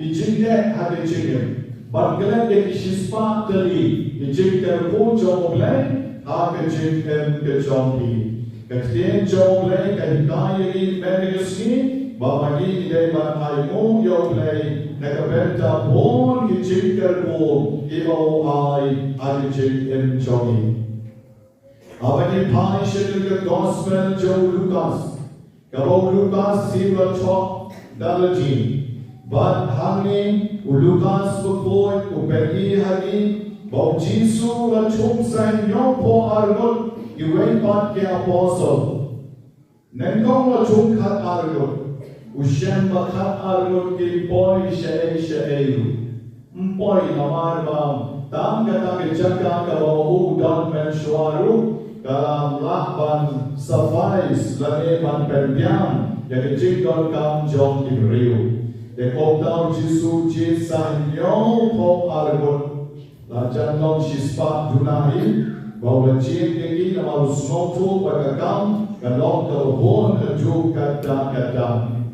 ijingke hade jingem. Bangkelan ye kispa teli, ijingke ko jomoblay, hade jingkem ke jompi. Katien Joe Play, Kahikaya Menegasni, Bamagi de Banai Yo Play, Nakabenta Born, Kichikar Born, I, Adijik and Jogi. Abani Pai Shedder Gospel Joe Lucas, Gabo Lucas, Silver Top, Dalajin, But Hani, Lucas Bukoy, Upeni Hani, Bob Jisu, La Chum Sang Yopo Argot, Iway Pat Ke Apostle. Nengong La Chum Kat Argot, Ushem Bakat Argot, Boy Shea, Mpoy Namarba, Tanga Jaka, Gabo, Don Mensuaru, Kalam Lakban Safais, Laneban Perbian, Yakijikon Kam John Ibreu. They called down Jisu Jisan Yo Po Argon, La Janong Shispa Dunahi, Bawajin Yaki, Namal Snoto, Bagagam, Galong Kalbon, and Ju Kata.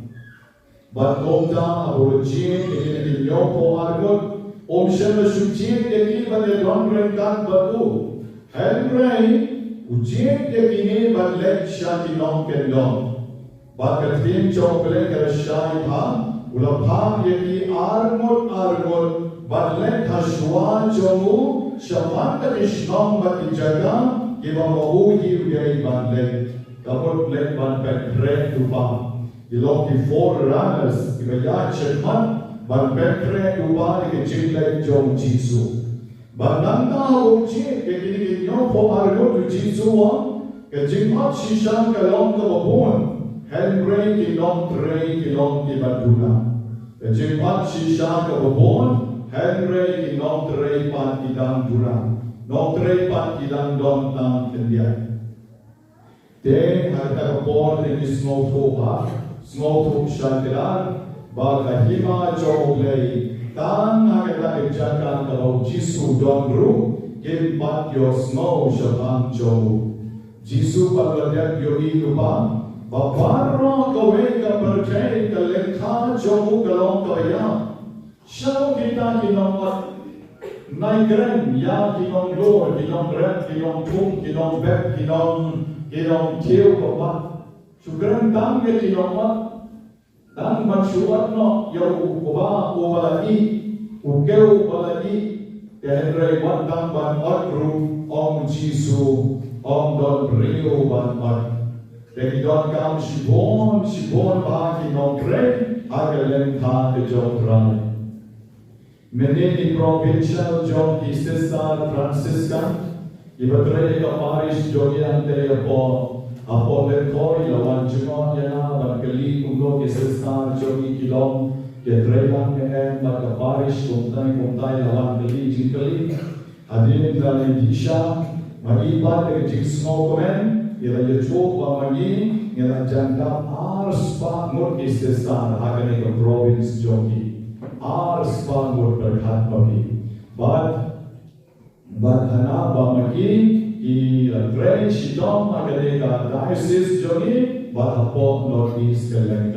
But Omda, Abojin, in Yo Po Argon, Om Shema Shujin Yaki, but they don't bring that Badu. Henry. Ujian yakini balek shati long kendong. Bakatin chokle kerashai pa, ulapam yaki armut, balek hashwa jomu, shamanta vishnong batijaga, ibamu yai balek, kaput lek ban petre tupa. Iloki 4 runners, ibaya chetman, ban petre tupa ikijilek jom jisu. Bandanta Uchi, Kiki Po Argo to Jisua, Kajimot Shishan Kalong Kababon, Henry Kilong Trey Kilong Kibaduna. Kajimot Shishan Kababon, Henry Kilong Trey Pan Kidang Dura, Nok Trey Pan Kidang Don Tam Kendia. They had a born in the snow to Shantiran, Bagahima Joblay. Tan nakita ijakan kalau Jisu don ru kim pat yo snow shabang jo Jisu pagladyat yo ilupa baparo kawe ka percay ka lekha jo kalong kaya shaw kita kinong naigren ya kinong lor kinong red kinong tung kinong bek kinong kieu pa sugren tang ye kinong dan masyuat no yo kuba waladi ukeu waladi Henry watang ban otru om Jisu om don brio ban Deki don kam shibon ba ki non grey agalen ta de jotran Menini provincial John Kisesar Franciscan Ibatrei ka parish jogiante apo Apoletoi lawan Jumon yana bagli ulo Kisesar jogi kilom Ketrelang baka parish kumtai lawan geli jingkeli Hadirin dalam disha Magibat dari jingsmo komen Ila yachok pamagi Ila jangkam ars pangur Kisesar hagani ka province jogi Ars pangur berhat bagi But hana bamagi I Trey Shidom Agadeka Diocese Jogi But Apo Northeast Kalen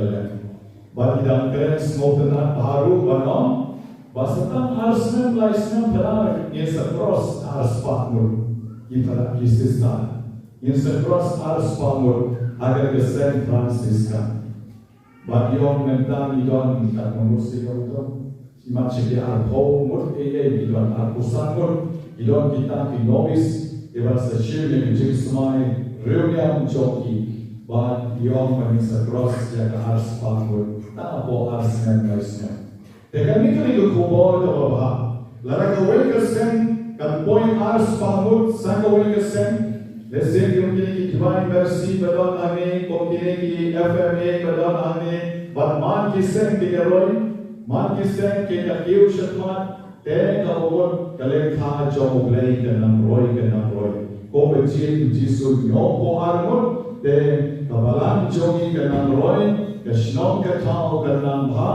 But Idang Karen Smotenat Baru Banom Basatang Arsmen Laismen Pelar Is across Ars Pakmur Ipara Kisistan Is across Ars Pakmur Agadeka St. Franciscan But Yon Mentan Idon Takmanusi Yoto Imachiki Arpo Mut Idon Arpusan Mut Idon Kita Kinobis Iba sa shirley jigsmai reuniam joki but yom manis across ya ka ars pangul ta po ars men laisnya tekani kali ko kubor ka baba lara ka welkasen kan point ars pangul sang ka welkasen lesen yung ki divine mercy badon ane komtine ki fma badon ane but man ki sen ki roy man ki sen ki ka kiu shatmat Te kawan kalian kah jauh lagi kenang roy Kau berjin Jisu nyopo armut te kabalan jogi kenang roy Kesnong ketau kenang ha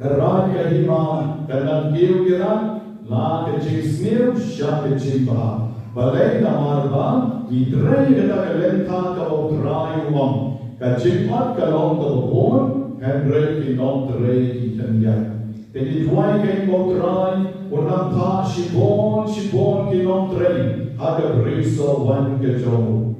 Keran kahima kenang kiu kira La kecik snir syak kecik bah Balai namar ba Idrei kata kalian kah kau terai umam Kecik mat kalong kebun Henry kinong terai kitengyak Jadi tuai kay mo try, unang ta shibon kinong tray, aga briso wan ka jomo.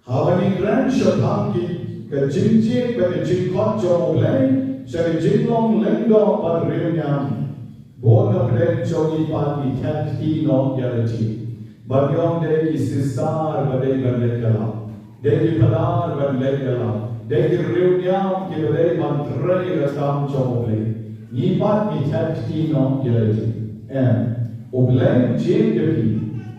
Havani grand shatangi ke jinjit ke jinkot jong leng sari jinglong lengdo pan riunyam bona pren jogi pati cat ti no yalati bagyong de ki sistar bade bade kala de ki padar bade kala de ki riunyam ki bade mantre rasam jong leng ni pat mi cat ti no yalati obleng jin de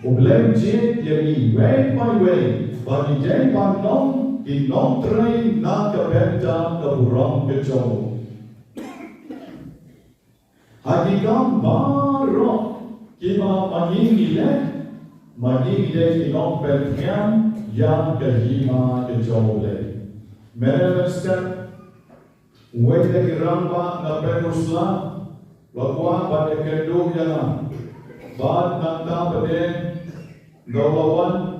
obleng jin yali way by way bagi jai pandong di non train na kabenta kaburang kecong. Hakikam baro kima maningile ki non pertian yang kahima kecong le. Mereka wede kiramba na penusla wakwa pada kedua yang bad nanta pada gawawan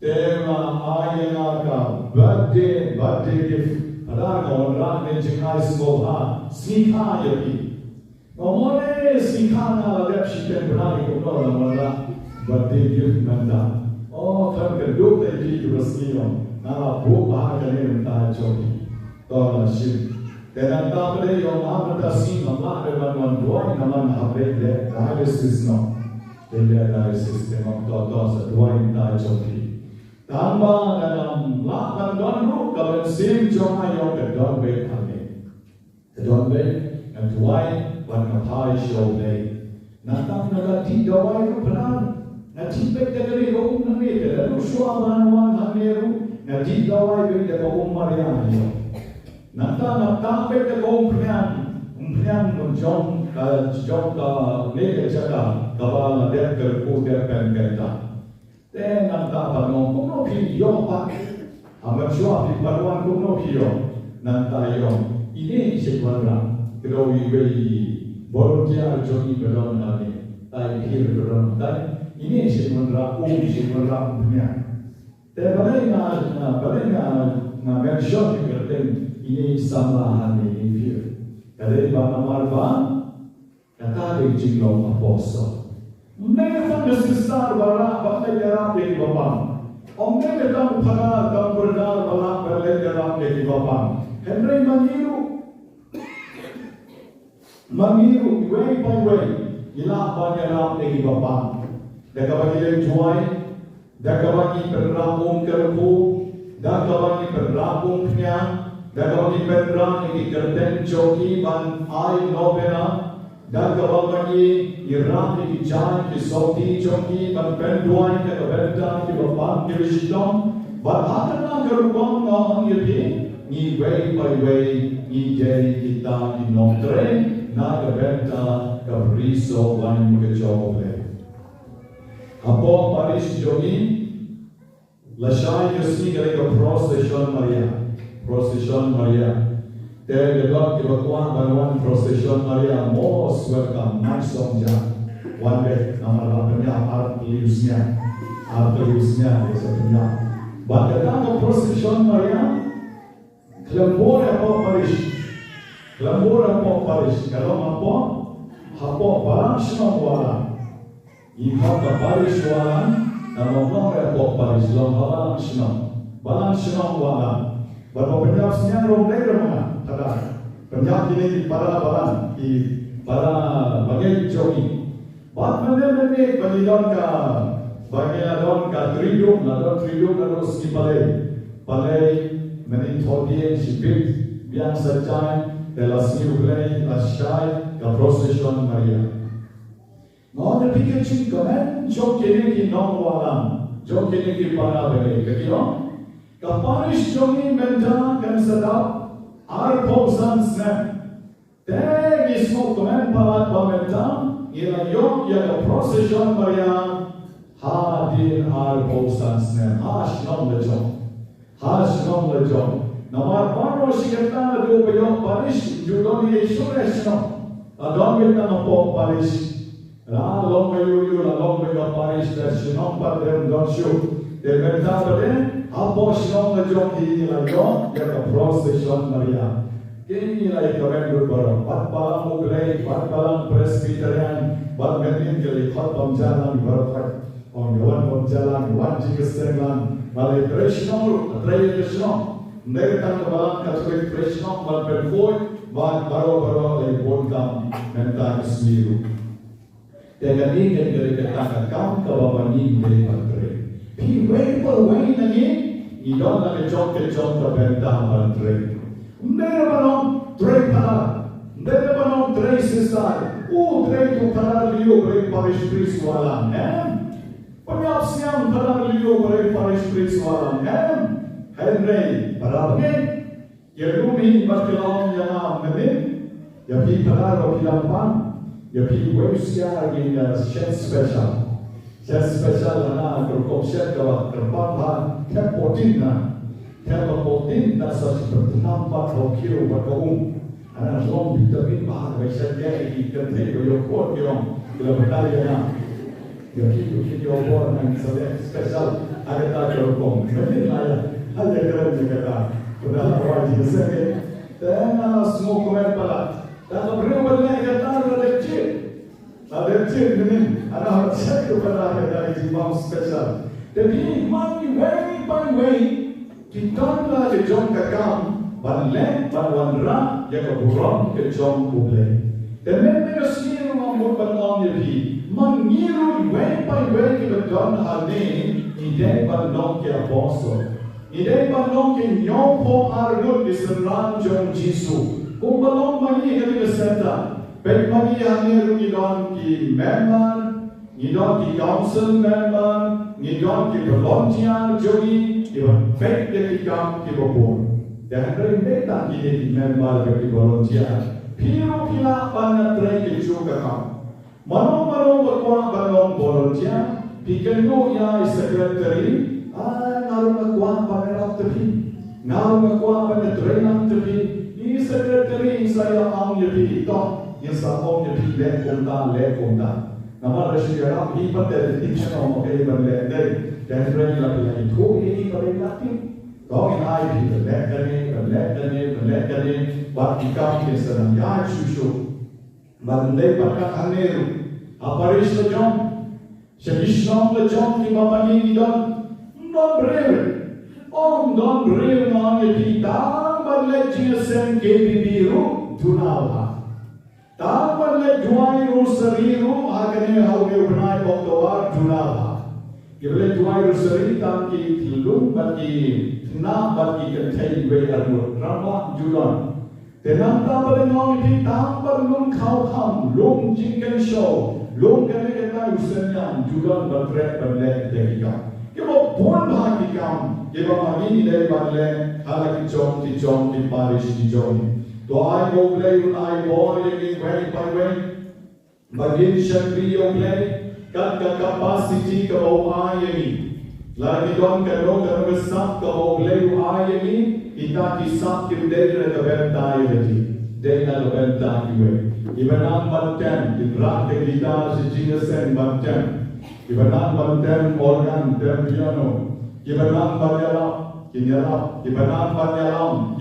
tema ayana ka birthday gift ada orang ne jingai sekolah sikha yapi ngomore sikha na lep shiten berani ko no mala birthday gift nanda oh kan keduk te ji rusniyo na bu ba ka ne ta choki to na shim tenan ta pare yo ma ta si ma ma de man doi na man habre de dialysis no dialysis te ma to sa doi ta choki Tamba dalam lapan donru kalau sim cuma yang kedon be kami, kedon be yang tuai wan kapai show be. Nanti naga tiga wai tu benar, nanti be tegari kau nanti lalu suaman wan hameru, nanti tiga wai be tegau Maria yo. Nanti be tegau umpian menjom ka nege jaga kabal der kerku der penketa. Dan nanta panong kuno piyo pak, amat jua pi paruan kuno piyo nanta yo. Ini sebenarnya kalau ibu volunteer jogi belum nani, tapi hir belum tapi ini sebenarnya sebenarnya punya. Tapi na mention kerten ini samahan ini piyo. Kalau bapa marba kata dia jinglong apostol. Mereka besar balak balai dalam di bawah. Om mereka tam phana tam berdar balak balai dalam di bawah. Henry mangiru way by way. Ilah balai dalam di bawah. Dekat bagi juai, dekat bagi berrabung kerbu, dekat bagi berrabung kenyang, dekat bagi berrang di kerden joki ban ai nobena. Dan kabagi irang di jalan di soti joki ban penduai ke kabenta di bawah di wisdom bahkan kerubang ngahang yeti ni way by way ni jadi kita di nomtre na kabenta kabriso wan kejoble apo paris jogi lasai yusni ke procession Maria There the Lord give a one procession Maria most welcome nice song ja one day nama lapanya art liusnya biasanya bahkan procession Maria kelembor apa Paris kalau apa barang semua wala ikat Paris wala nama orang apa Paris barang semua wala baru penyapsnya romler mana Ada Punjab ini para bagai jogi. Baat mana bagi ladon ka tridum lalu ski palai meni thodiye shibit biang sajai relasi ublai ashai ka procession Maria. Mau pikir cing komen jok kene ki non walam jok kene ki para bagi kekiro kaparis jogi menta kan sedap Our Posan snap. Teg ismo komen palat pamentang ila yok ya procession Maria hadir our Posan snap. Hash nom lejo. Namar pano sikata do beyo parish judon ye suresno. Adon kita nopo parish. La long beyo parish version padem don show. De menta bade Apostle na jom ila yo ya procession Maria. Kini la ikamen berbara. Patbalang muglay, patbalang presbyterian, bat gatin kali khatam jalan barakat. On yawan Ron jalan wajib kesenangan balai Krishna Krishna mereka kebalan katolik Krishna balai berfoy baru dari bontam mental sendiri. Dengan ini dari kata kaum kebabani dari patre. Piwai perwai lagi, idon lagi jom kebentam patre. Mereka balon tray pada, mereka balon tray sesai. Tray tu pada liu beri paris priswalan. Penyap siang pada liu beri paris priswalan. Henry pada begini. Ya rumi berkelam yang amin. Ya pi pada rokilan pan. Ya pi website lagi chef special na kerkop chef kawan kerpan kepotin na seperti rokio berkaum anak long vitamin bahan besar dia ikan teh berjokot yang kalau berkali na ya pi jokot na special ada tak kerkop ini lah ada kerana juga sudah wajib sekali dan semua komen pala. Dan beriman lagi kata ada cip ini, ada cip kepada dari jimam spesial. Jadi mani way kita lah di jom kakam, banlek banwanra yang keburang ke jom buble. Dan mereka sendiri mampu banong jadi mengiru way kita don hane ide banong ke apostol, ide banong ke nyompo argut di serang jom Jisu. Kung balong mani kami kesenta, baik mani hanya ngidon ki member, ngidon ki council member, ngidon ki volunteer jogi, iban baik dari kam ki bopor. Dan dari mereka ki member ki volunteer, piro pila panat tray ki juga kam. Manong berkuah balong volunteer, pikirno ya secretary, ngaruh berkuah panat tepi, ngaruh berkuah panat trainer tepi. Ini sekretari saya ang jadi toh, yang sama jadi lekonda. Nama rasyidara hibat dari diksyen orang kaya berlendai dan berani lagi itu ini berlendai. Kau yang ai berlendai, bagi kami kesenang ya susu. Berlendai pakai haneru, aparis lejom, sedisnong lejom di bawah ini don brew. Don brew mana kita. Banlek GSM KBB Dunawa. Banlek Duairu Seriru akan hawe benai Oktober Dunawa. Kita Duairu Seri tanki tilung bagi na bagi kentai bayar ramah julan. Tenang tak berengong di tambah lung kau ham lung jingken show lung kena usennya julan bertrek banlek dekikan. Kita pun bahagi kam. Kita mami dari banlek halaki jom di Paris di jom. Doa go play un I boy yang way by way. Bagin syakri yo play kat capacity ke bawah ini. Lagi don kalau besar ke bawah play ini kita kisah kita ke bentai lagi. Dena ke bentai we. Ibanan banten dibrak ke kita sejina sen banten. Ibanan banten organ dan piano. Ibanan banyalam, ibanan banyalam,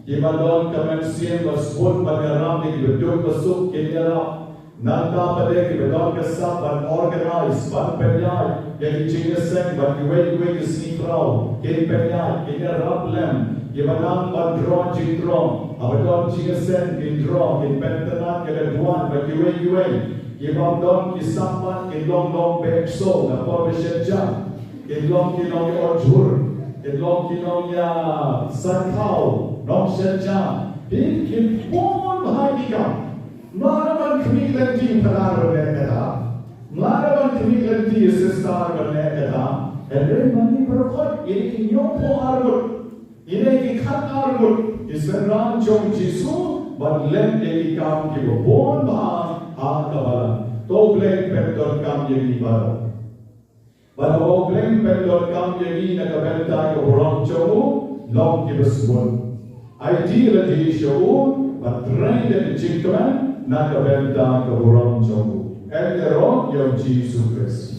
ibadan kemensian berspun banyalam di beduk besuk kinyalam. Nanda pada ibadan kesab ban organize ban penyai yang dijinesen ban iwe kesifrau kin penyai kinyalam lem. Ibadan ban draw jindrom, abadan jinesen kin draw kin pentenan keduan ban iwe. Ibadan kisaman kin long bekso na pobesejam. Ilong orjur, ilong ya sakau, nong sejam. Bikin pun bahagia. Melawan kemiklanti penar berkata, melawan kemiklanti sestar berkata. Ada mani berkot ini nyompo argut, ini ikat argut. Isenran jom Jisu, banlem ini kam kibo bon bah akabala. Tobleng pentor kam jadi baru. Bahawa bleng pendor kam jadi nakabenta ke orang jauh long kibasbun. Ideal di show, but train dan jingkaman nakabenta ke orang jauh. Elero yang Jesus Kristus.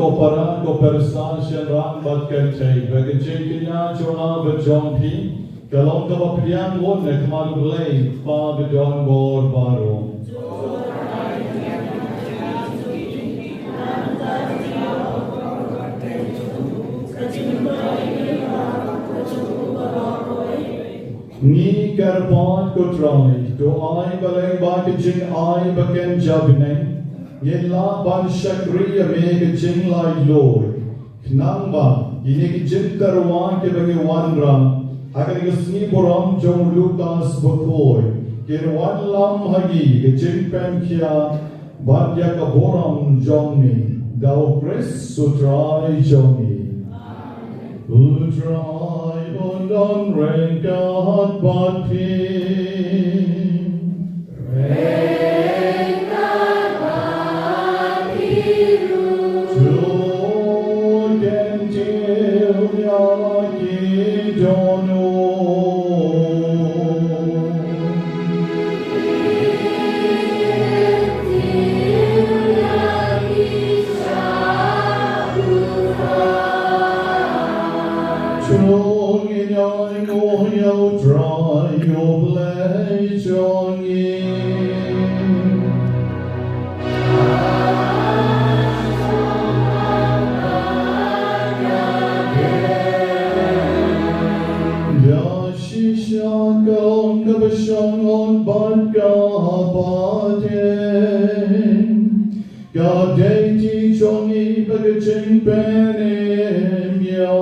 ko para ko persan shenrang bat kertei bagi jengkinya chona berjompi kalau kau pilihan won nak malu lei pa bedon bor baru. Ni karpan ko try to ai baleng ba ke jing ai baken jabneng ye la ban shakri me ke jing lai loi knang ba ini ke jing karwan ke bagi wan ram agar ke sni boram jong lukas bakoi ke wan lam hagi ke jing pen kia ban ya ka boram jong ni dau pres so try jong ni Utrai undang rengkat batin Rengkat batin Tuhan kentil yaki dono Trong in ai ngô nhau trai yộp lấy cho nghiêng Đã shi sha công cơ bà shong on bát ca ba đen Cả đầy ti trong y bà gà chênh bên em yang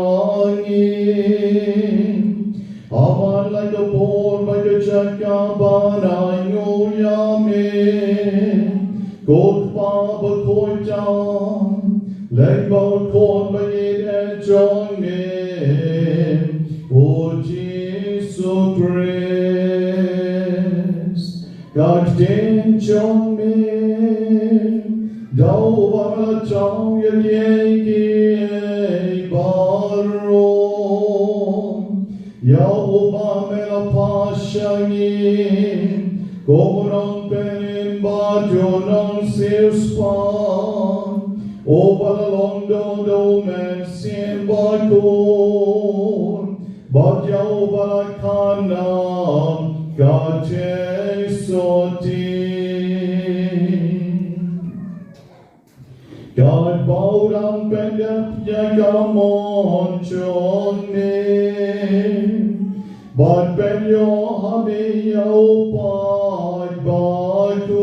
Aman like a board by the Jackaban, I know Yamin. Gold Baba Koitan, leg bound corn by it and John name. Oh, Jesus Christ, God damn John me, thou art a tongue and ye baro. Yahuwah melapashangin, Komurang penin bajonang sirspan, O balalong do men sin bakun, Bagyaw balakanam, Gate sotin. God bowed down pendep yagamon chonne. But ben yo habi yo pag bakun.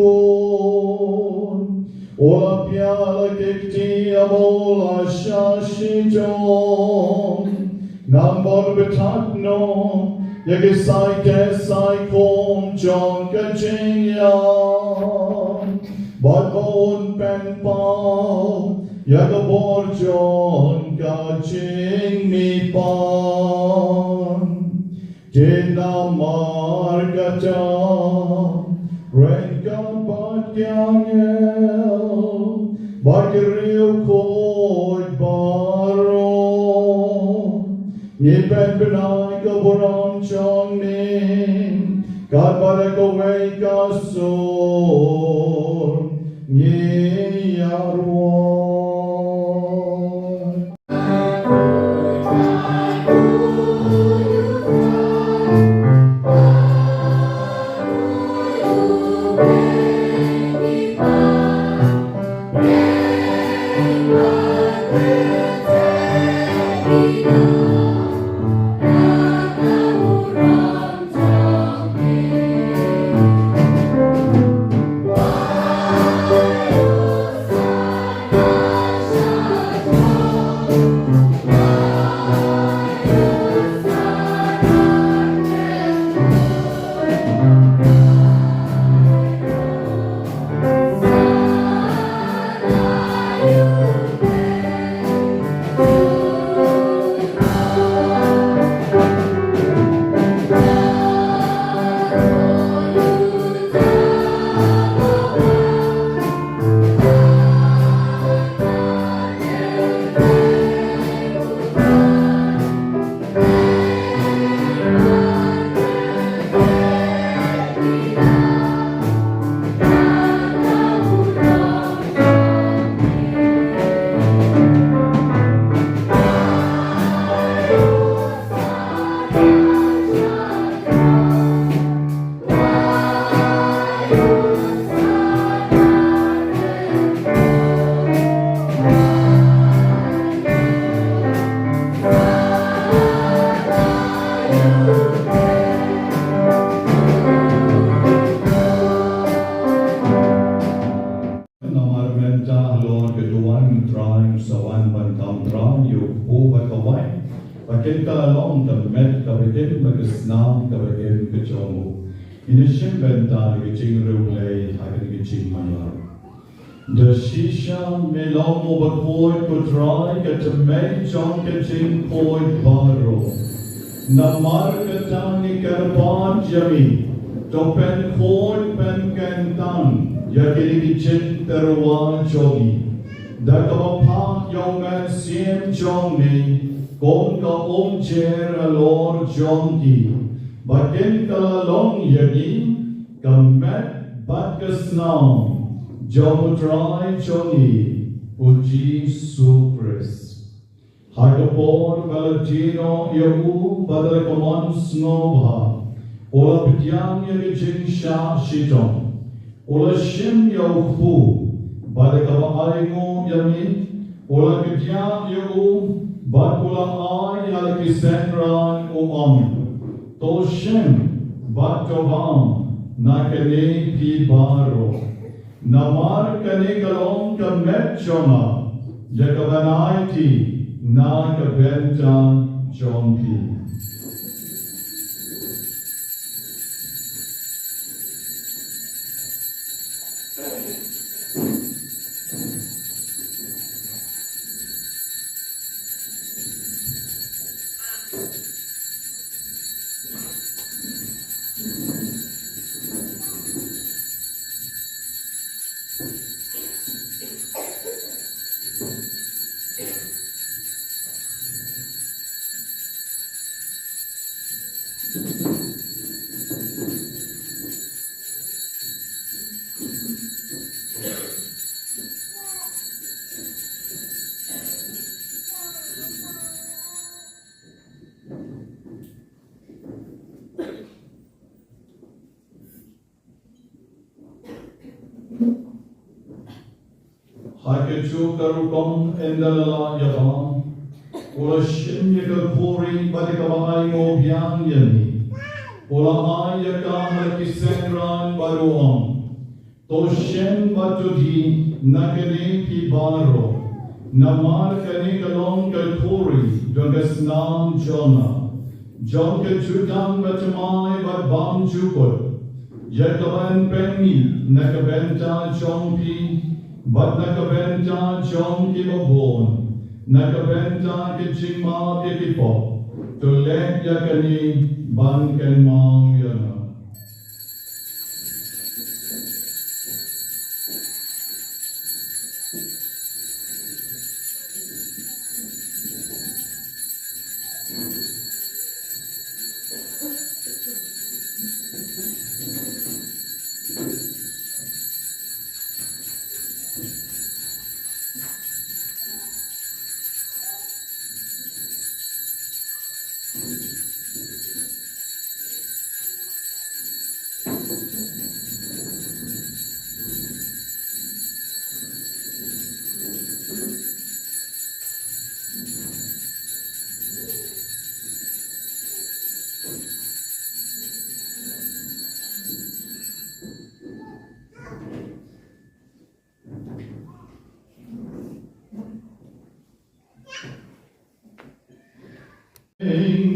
Ola piala kikti amola shashi jom. Nambor betatno yagisai kesai kom jom kachingyan. But bon pen pao yagabor jon kaching mi pan. Jena margata renka batyangel bagriu koi baro ye ben benai ka boram chong ning God baraka way ka so ye yarwa trying sa wan ban kamtra yu po ba kawai pakin ka long ka met ka bitin magasnam ka bitin ka chomu inishim benta ka ching rulay hakin ka ching mayar the shisha melong mo bakhoid ko try ka tamay chong ka ching koid baro namar ka tani karban jami topen koid pen kantan yakini chin terwa jogi dakawapang yong man siem jong ni kong ka cher alor jong ki bakin ka long yagi kamet bat kasnam jong try jongi uji supres Hagapor Valentino Yahu Badal Common Snobha Ola Pityang Yagijin Sha Shitong Ola Shim Yahu Badakaba Aingo Yamin Ola Pityang Yahu Badula Ai Halakisendran Uam To Shim Badtovam Nakane Pi Baro Namar Kane Kalong Kamet Choma Yakabanaiti Nakabenta John P. Hakechu karukong endalala yabang Ola shim yaka kuri badikabay mo biyang yami Ola ayaka halakisengran baruang To shim batudi nakane ki baro Namar kane kalong kalkuri Dogasnam jona Jon kachutang batamay badbang jukot Yakaban pengi nakabenta jompi But nakabenta John Kibabon, nakabenta Kichima Pikipo, to let Yakani Ban Kenmang Yana.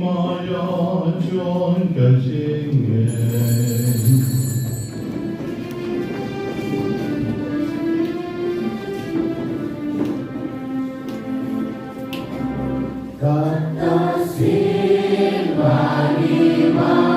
Maya John Kaching Kata Silvani Mam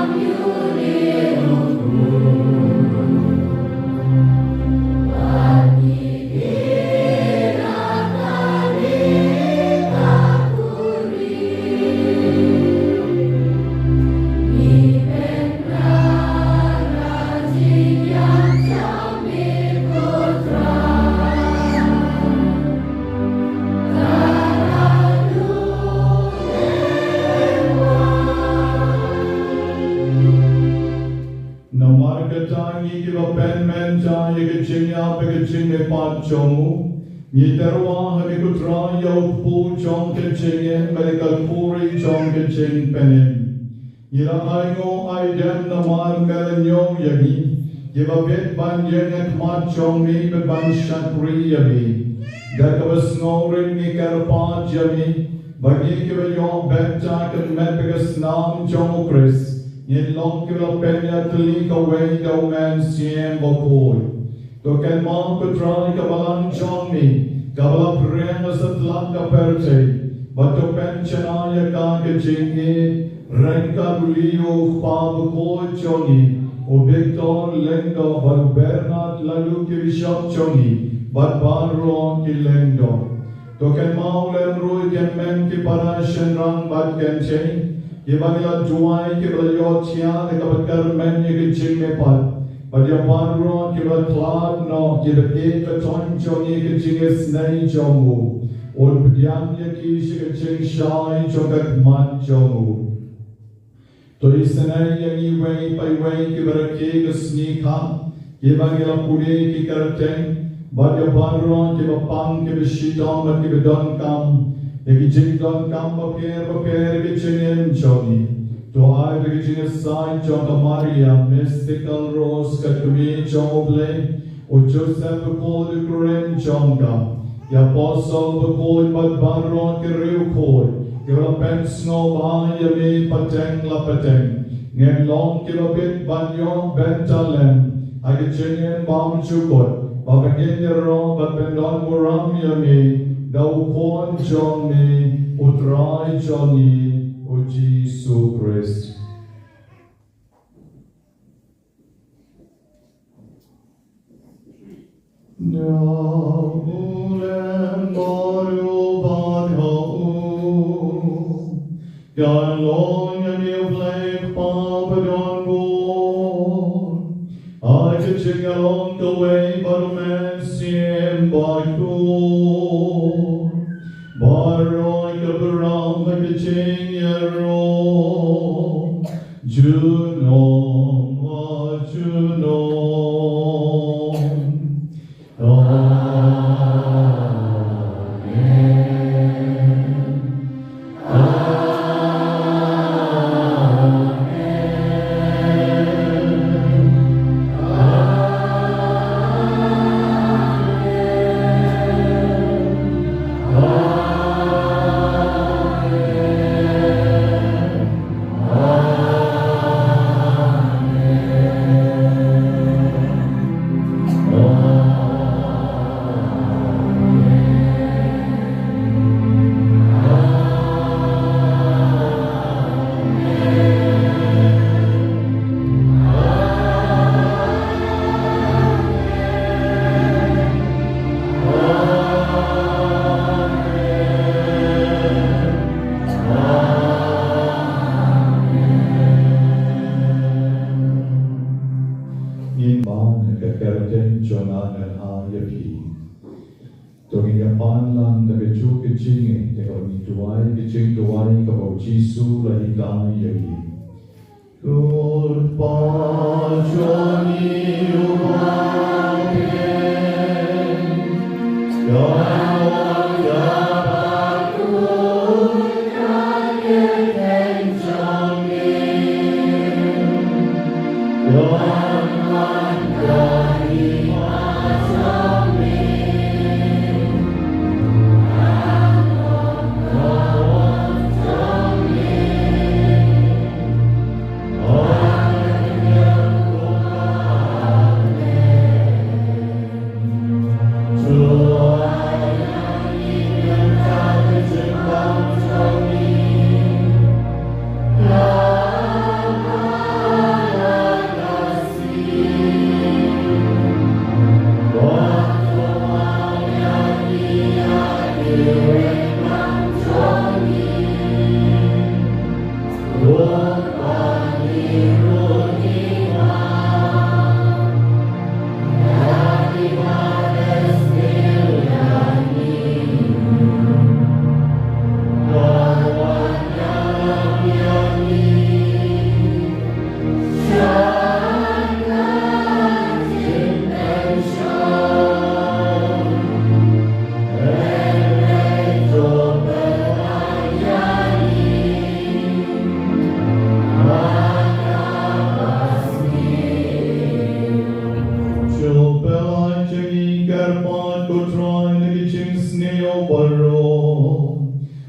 Niterwa habikutra yaupu jong kechingen medical puri jong keching penin. Ira aingo aidem namar melanyo yagi. Yibabit ban yen ekmat jong mi beban shakri yagi. Gagawin ngorin ni karpa jami. Bagi kita yung benta kan mepegas nam jong Chris. Yin long kita penya teli kawai daw man siem bakhuid. Token mang kutrai kabalan jong ni. Kabala prema satlang kaperte. Bato pensionaya ka kejingi. Rengka duliyo pa bakhuid jongi. O Victor Lendo baru Bernard lalu ke Bishop jongi. Bat baron ki Lendo. Token maulen rui ken men ki para shenrang bat ken chen. Ye bagila juai ki bala yotia de kabat kar men ye ki ching me pat. But ya baron ki bala klad no ki bala ke ka ton chong ye ki ching es nei chomu. Or bdiam ye ki shi ki ching shai chogat man chomu. To isenai ye ni wei pai wei ki bala ke ka snika. Ye bagila pure ki karateng. Bagi baron ke bapang ke besitam bagi bedon kam, lagi jingdon kam baper ke cingen joni. To ai bagi cingen sai jong Maria mystical rose ke kami joble, o Joseph bekod kren jonga. Ya apostle bekod bad baron ke riu kod, ke lapens no bahaya me pateng la pateng. Ngen long ke lapet banyo bentalem, agi cingen bam chukot. Bagyndai ro batbendon muram yami daw kon joni utrai joni o Jesus Christ. Na ulen baru badhau galong yami flame pabadon bo. I could sing along the way, but a man siem bakhuid. Baroi kabaram like a ching yaro. Juno, Juno. Joy.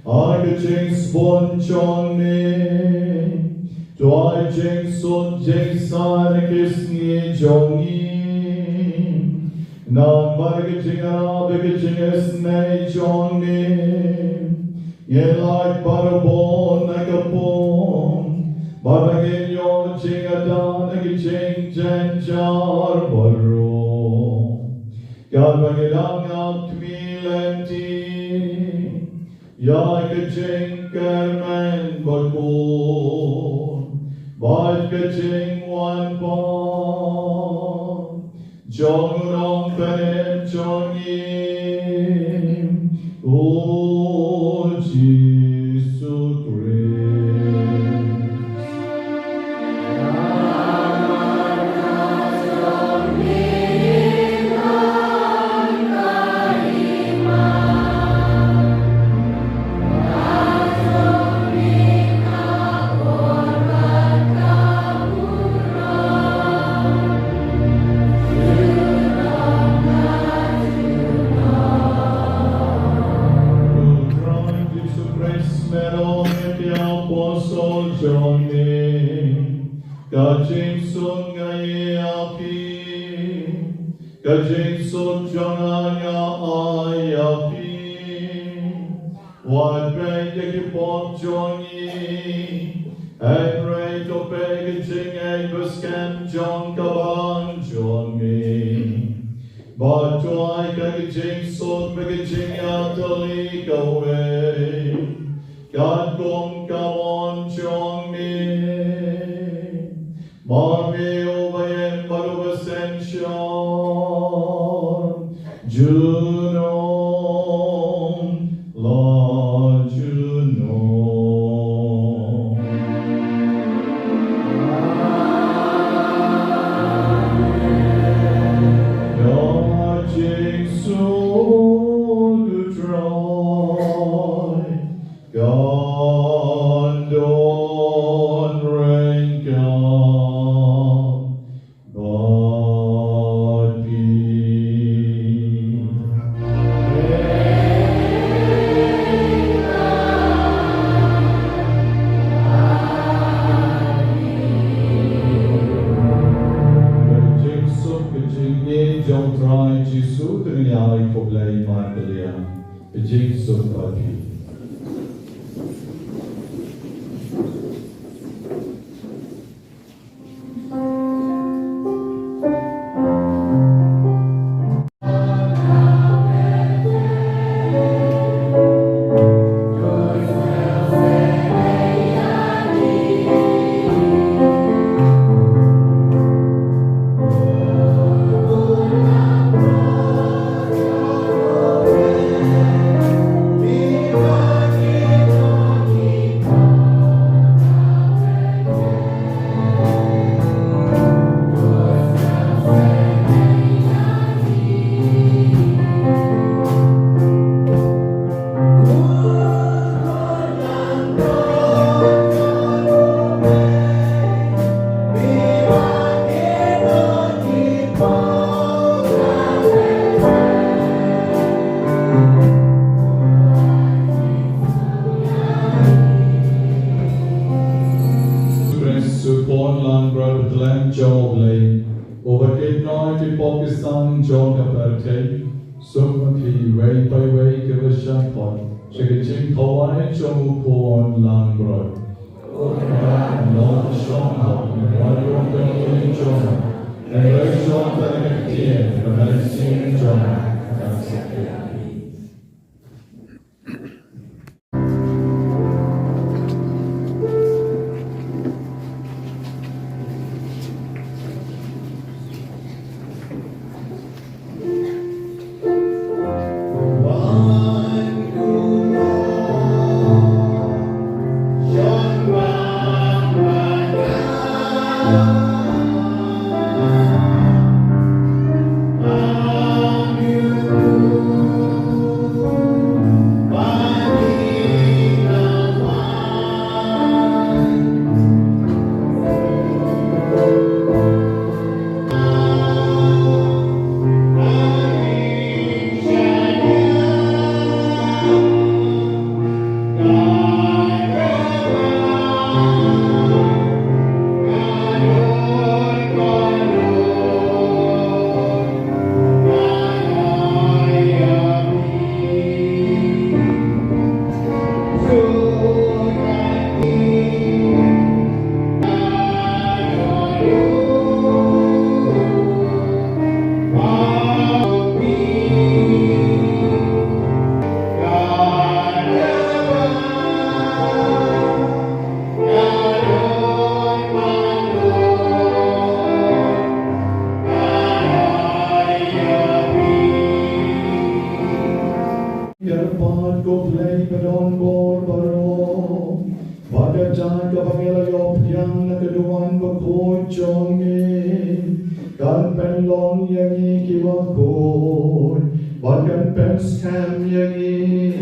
ai cái chính spon chong ni toai chính sốt chính sai kis ni chong ni nam vai cái chính ara cái chính es nei chong ni ye lai parabon na kapon babagin yo chính ada na cái chính chen char baro God bagidang out milenti ya cái chính kermen bakun bát cái chính wan bon jong rong penem jong im o Jesus Christ. Kajing sun gaya api, kajing sun jangaya ayapi, wan bang yaki pom jongi, and rate of bagaging and buscam jong kabang jongi. But to I kajing sun bagaging atali away, God gong kawon jongi. Mami ubayen balubasension Juno la Juno Yajing so to try God don't rank John try Jesus dengan yang problema dia. Jesus tadi. Pakistan John Apartheid, Sumati way by way give a shampon, Shigaching Hawaii Chomupon Langrod. Non Shonga, Madron Benjamin John, and Ray John Benedict, the Medicine John, that's it. You baro Bagajan kapangila yopiang nakaduan bakhoid chongi Kan penlong yangi kiwakhoid Bagan pen scam yangi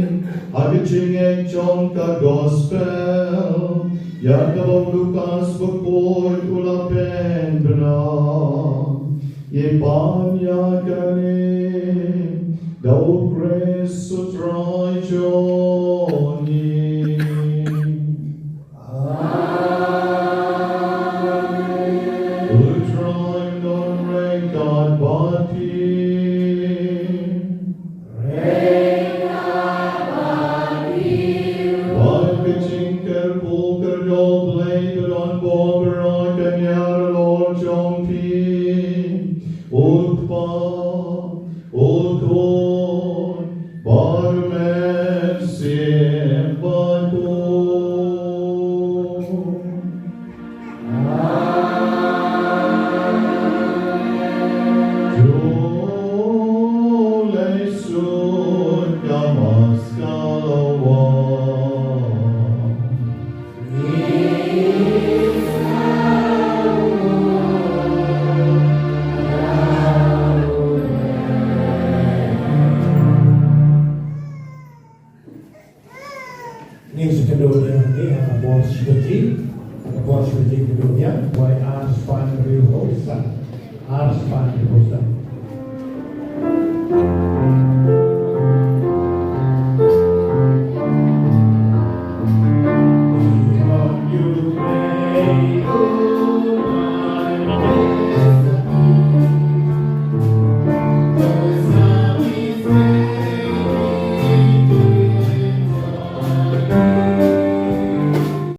Agaching ek chong ka gospel Yakabaw Lucas bakhoid ulapen benang Ipan yakani Daw grace sutray choni Arspan di Hosta